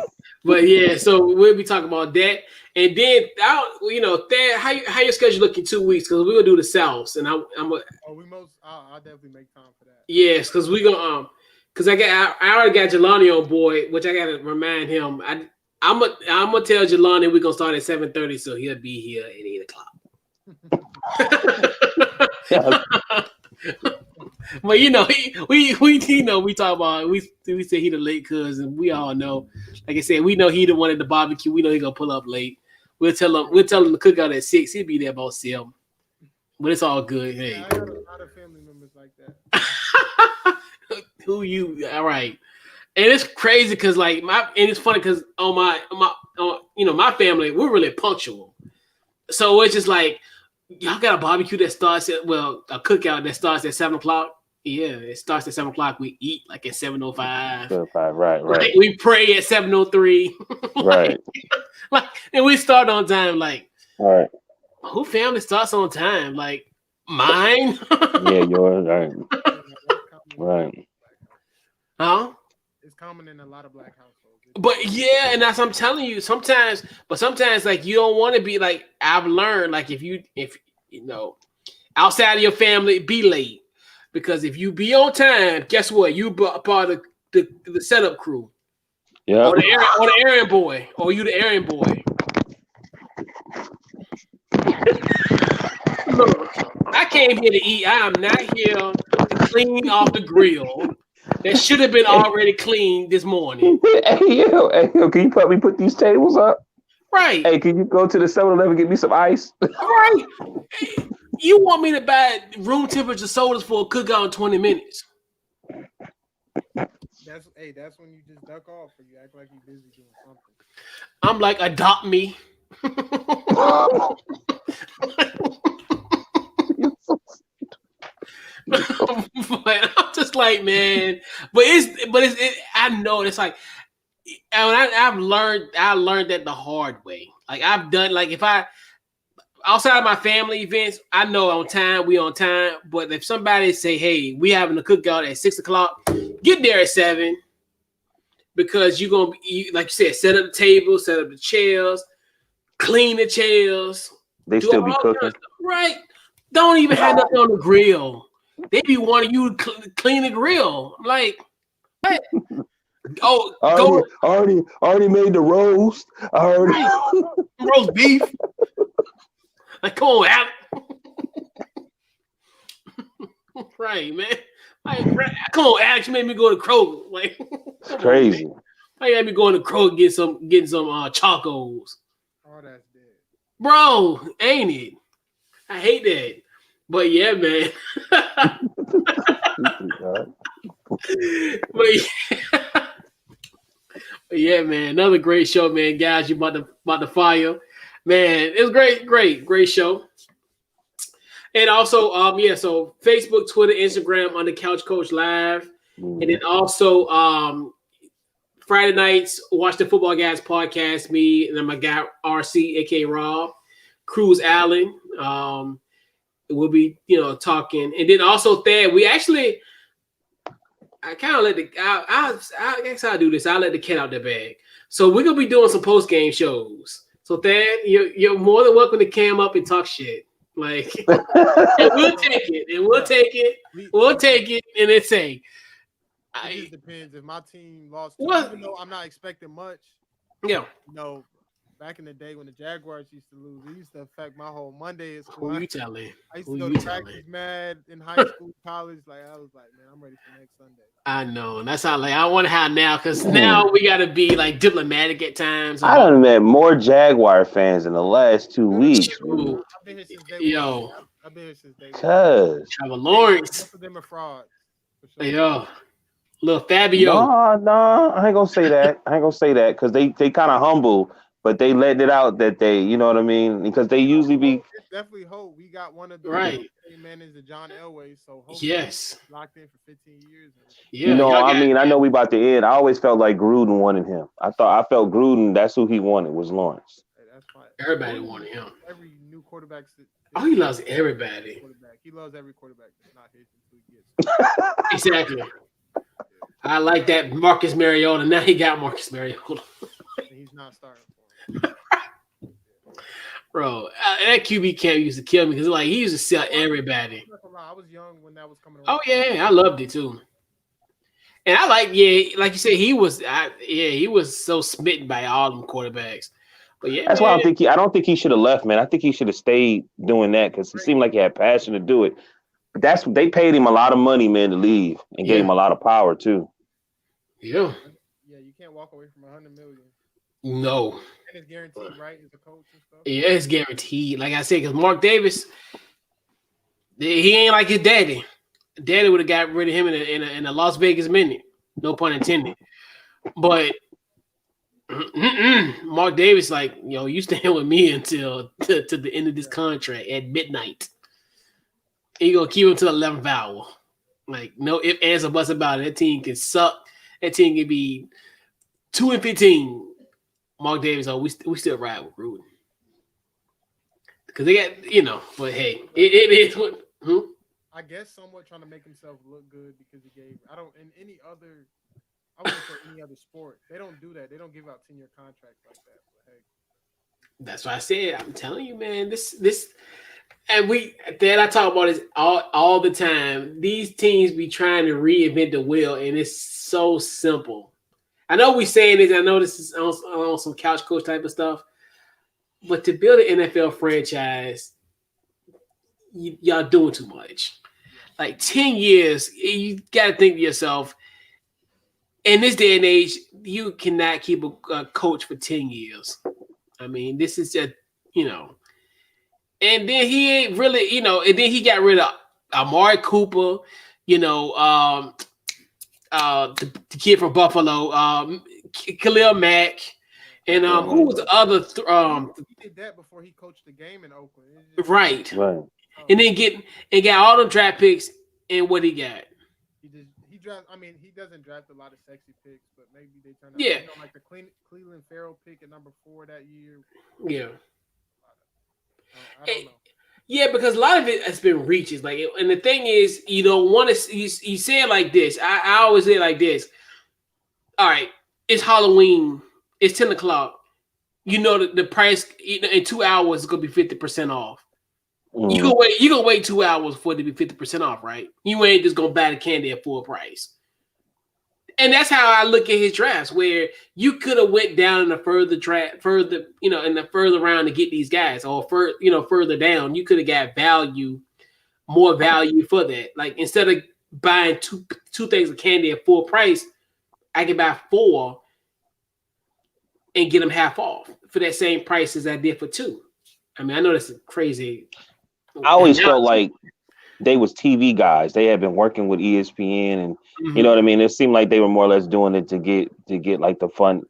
But yeah, so we'll be talking about that, and then Thad, how your schedule look in 2 weeks? Because we're gonna do the Souths, and I'm a Oh, I'll definitely make time for that. yes, because we're gonna because I already got Jelani on board, which I gotta remind him. I'm gonna tell Jelani we're gonna start at 7:30, so he'll be here at 8 o'clock. Yeah. But we talk about we say he the late cousin. We all know, like I said, we know he the one at the barbecue. We know he gonna pull up late. We'll tell him to cook out at 6. He'll be there about 7. But it's all good. Yeah, Hey, I got a lot of family members like that. who you? All right, and it's crazy because it's funny because on my family we're really punctual. So it's just like y'all got a barbecue that starts at a cookout that starts at 7 o'clock. Yeah, it starts at 7 o'clock. We eat like at 7:05. Right. Like we pray at 7:03. Right. And we start on time. Like All right. who family starts on time? Like mine. Yeah, yours. Right. Right. Huh? It's common in a lot of black households. But yeah, and that's I'm telling you. Sometimes like you don't want to be like I've learned. Like if you outside of your family, be late because if you be on time, guess what? You part of the setup crew. Yeah. Or the errand boy, or you the errand boy. Look, I came here to eat. I am not here to clean off the grill that should have been already cleaned this morning. Hey yo, can you help me put these tables up? Right. Hey, can you go to the 7-Eleven and get me some ice? Right. You want me to buy room temperature sodas for a cookout in 20 minutes? That's when you just duck off or you act like you're busy doing something. I'm like, adopt me. But I'm just like, man. But I know it's like, and I learned that the hard way. Like I've done, like if I outside of my family events, I know we on time. But if somebody say, hey, we having a cookout at 6 o'clock, get there at 7 because you're gonna be, like you said, set up the table, set up the chairs, clean the chairs. They still be cooking, right? Don't even have nothing on the grill. They be wanting you to clean the grill. I'm like, what? Oh, already made the roast. Roast beef. Like, come on, Al. Right, man. Like, come on, Alex. You made me go to Kroger. Like, it's crazy. I got me going to Kroger getting some Chacos. Oh, that's dead, bro. Ain't it? I hate that. But yeah, man. But yeah, man. Another great show, man. Guys, you about to fire. Man, it was great show. And also, so Facebook, Twitter, Instagram on the Couch Coach Live. And then also Friday nights, watch the Football Guys podcast, me and then my guy RC, aka Rob, Cruz Allen. We'll be, talking. And then also Thad, we actually I kind of I guess I'll do this. I'll let the cat out the bag. So we're gonna be doing some post-game shows. So Thad, you're more than welcome to cam up and talk shit. Like, and we'll take it, and then say. It just depends. If my team lost, even though I'm not expecting much. Yeah. Back in the day when the Jaguars used to lose, it used to affect my whole Monday at Who school. you telling? I used to go to practice mad in high school, college. Like I was like, man, I'm ready for next Sunday. I know, and that's how I wonder how now, because now we got to be like diplomatic at times. I done met more Jaguar fans in the last 2 weeks. I've been here since day one. I've been here since day one. Cause Trevor Lawrence, most of them are frauds. Sure. Little Fabio. No, I ain't gonna say that. Because they kind of humble but they let it out that they, you know what I mean? Because they usually be. It's definitely hope. We got one of the Right. men is the John Elway, so hopefully Yes. locked in for 15 years. Yeah. You know, Y'all I got mean, I know we about to end. I always felt like Gruden wanted him. I felt Gruden. That's who he wanted was Lawrence. Hey, that's fine. everybody wanted him. Every new quarterback. Oh, he loves everybody. Quarterback. He loves every quarterback that's not his until he gets. Exactly. I like that Marcus Mariota. Now he got Marcus Mariota. And he's not starting for him. Bro, that QB camp used to kill me because like he used to sell everybody. I'm not gonna lie, I was young when that was coming around. Oh yeah, I loved it too. And I like, like you said, he was so smitten by all them quarterbacks. But yeah, That's why I don't think he should have left, man. I think he should have stayed doing that because he seemed like he had passion to do it. But they paid him a lot of money, man, to leave and gave him a lot of power too. Yeah. Yeah, you can't walk away from $100 million. No. And it's guaranteed, right? As a coach and stuff. Yeah, it's guaranteed. Like I said, because Mark Davis, he ain't like his daddy. Daddy would have got rid of him in a Las Vegas minute. No pun intended. But Mark Davis, like, you stand with me until to the end of this contract at midnight. And you're gonna keep him to the 11th hour. Like, no ifs, ands, or buts about it. That team can suck. That team can be 2-15. Mark Davis, we still ride with Gruden. Because they got, but hey, it is what. I guess somewhat trying to make himself look good because he gave. I wouldn't say any other sport. They don't do that. They don't give out 10-year contracts like that. But hey. That's why I said, I'm telling you, man, this, and I talk about this all the time. These teams be trying to reinvent the wheel, and it's so simple. I know we saying this. I know this is on some couch coach type of stuff, but to build an NFL franchise, y'all doing too much. Like 10 years, you got to think to yourself, in this day and age, you cannot keep a coach for 10 years. I mean, this is just, and then he ain't really, and then he got rid of Amari Cooper, the kid from Buffalo, Khalil Mack, and who was the other? He did that before he coached the game in Oakland. Right. And then got all the draft picks, and what he got? He doesn't draft a lot of sexy picks, but maybe they turn out. Yeah. Like the Cleveland Farrell pick at number 4 that year. Yeah. I don't know. Yeah, because a lot of it has been reaches. Like, and the thing is, you don't want to. You say it like this. I always say it like this. All right, it's Halloween. It's 10 o'clock. The price in 2 hours is gonna be 50% off. You gonna wait 2 hours for it to be 50% off, right? You ain't just gonna buy the candy at full price. And that's how I look at his drafts, where you could have went down in the in the further round to get these guys, or further down, you could have got more value for that. Like, instead of buying two things of candy at full price, I can buy 4 and get them half off for that same price as I did for 2. I mean, I know that's crazy. I always felt like they was TV guys. They had been working with ESPN, and you know what I mean. It seemed like they were more or less doing it to get like the front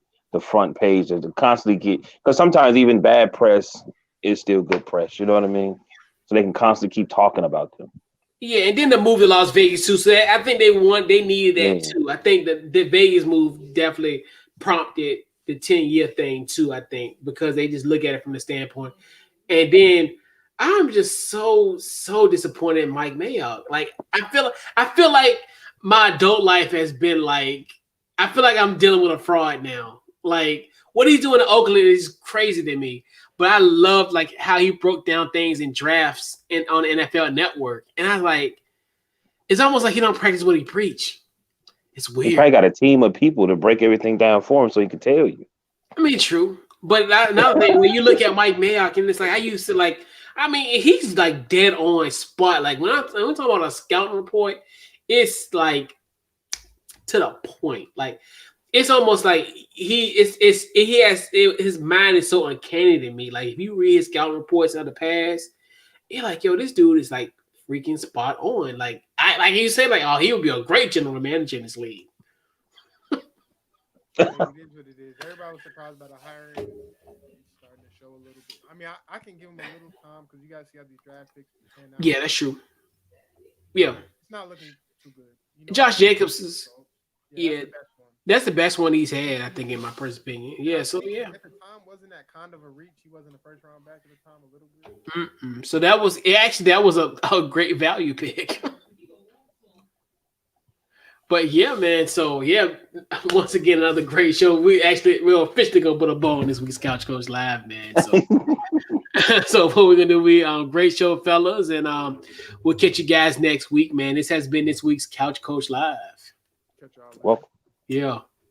page, to constantly get, because sometimes even bad press is still good press. You know what I mean? So they can constantly keep talking about them. Yeah, and then the move to Las Vegas too. So I think they needed that too. I think that the Vegas move definitely prompted the 10-year thing too. I think because they just look at it from the standpoint, and then. I'm just so disappointed in Mike Mayock. Like, I feel like my adult life has been like, I feel like I'm dealing with a fraud now. Like, what he's doing in Oakland is crazy to me. But I love like how he broke down things in drafts on the NFL Network. And I was like, it's almost like he don't practice what he preach. It's weird. He probably got a team of people to break everything down for him so he can tell you. I mean, true. But another thing, when you look at Mike Mayock, and it's like, I used to like, I mean, he's like dead on spot. Like when we talk about a scouting report, it's like to the point. Like it's almost like his mind is so uncanny to me. Like if you read his scouting reports of the past, you're like, yo, this dude is like freaking spot on. Like you say, like, oh, he would be a great general manager in this league. He did what it is. Everybody was surprised by the hiring. It's starting to show a little bit. I mean, I can give him a little time because you guys see how these draft picks pan out. Yeah, that's true. Yeah. It's not looking too good. Josh Jacobs is that's the best one. That's the best one he's had, I think, in my personal opinion. Yeah, so yeah. At the time, wasn't that kind of a reach? He wasn't a first round back at the time, a little bit. So that was a great value pick. But yeah, man. So yeah, once again, another great show. We're officially gonna put a bow on this week's Couch Coach Live, man. So, so what we're gonna do? Great show, fellas, and we'll catch you guys next week, man. This has been this week's Couch Coach Live. Catch y'all later. Well. Yeah.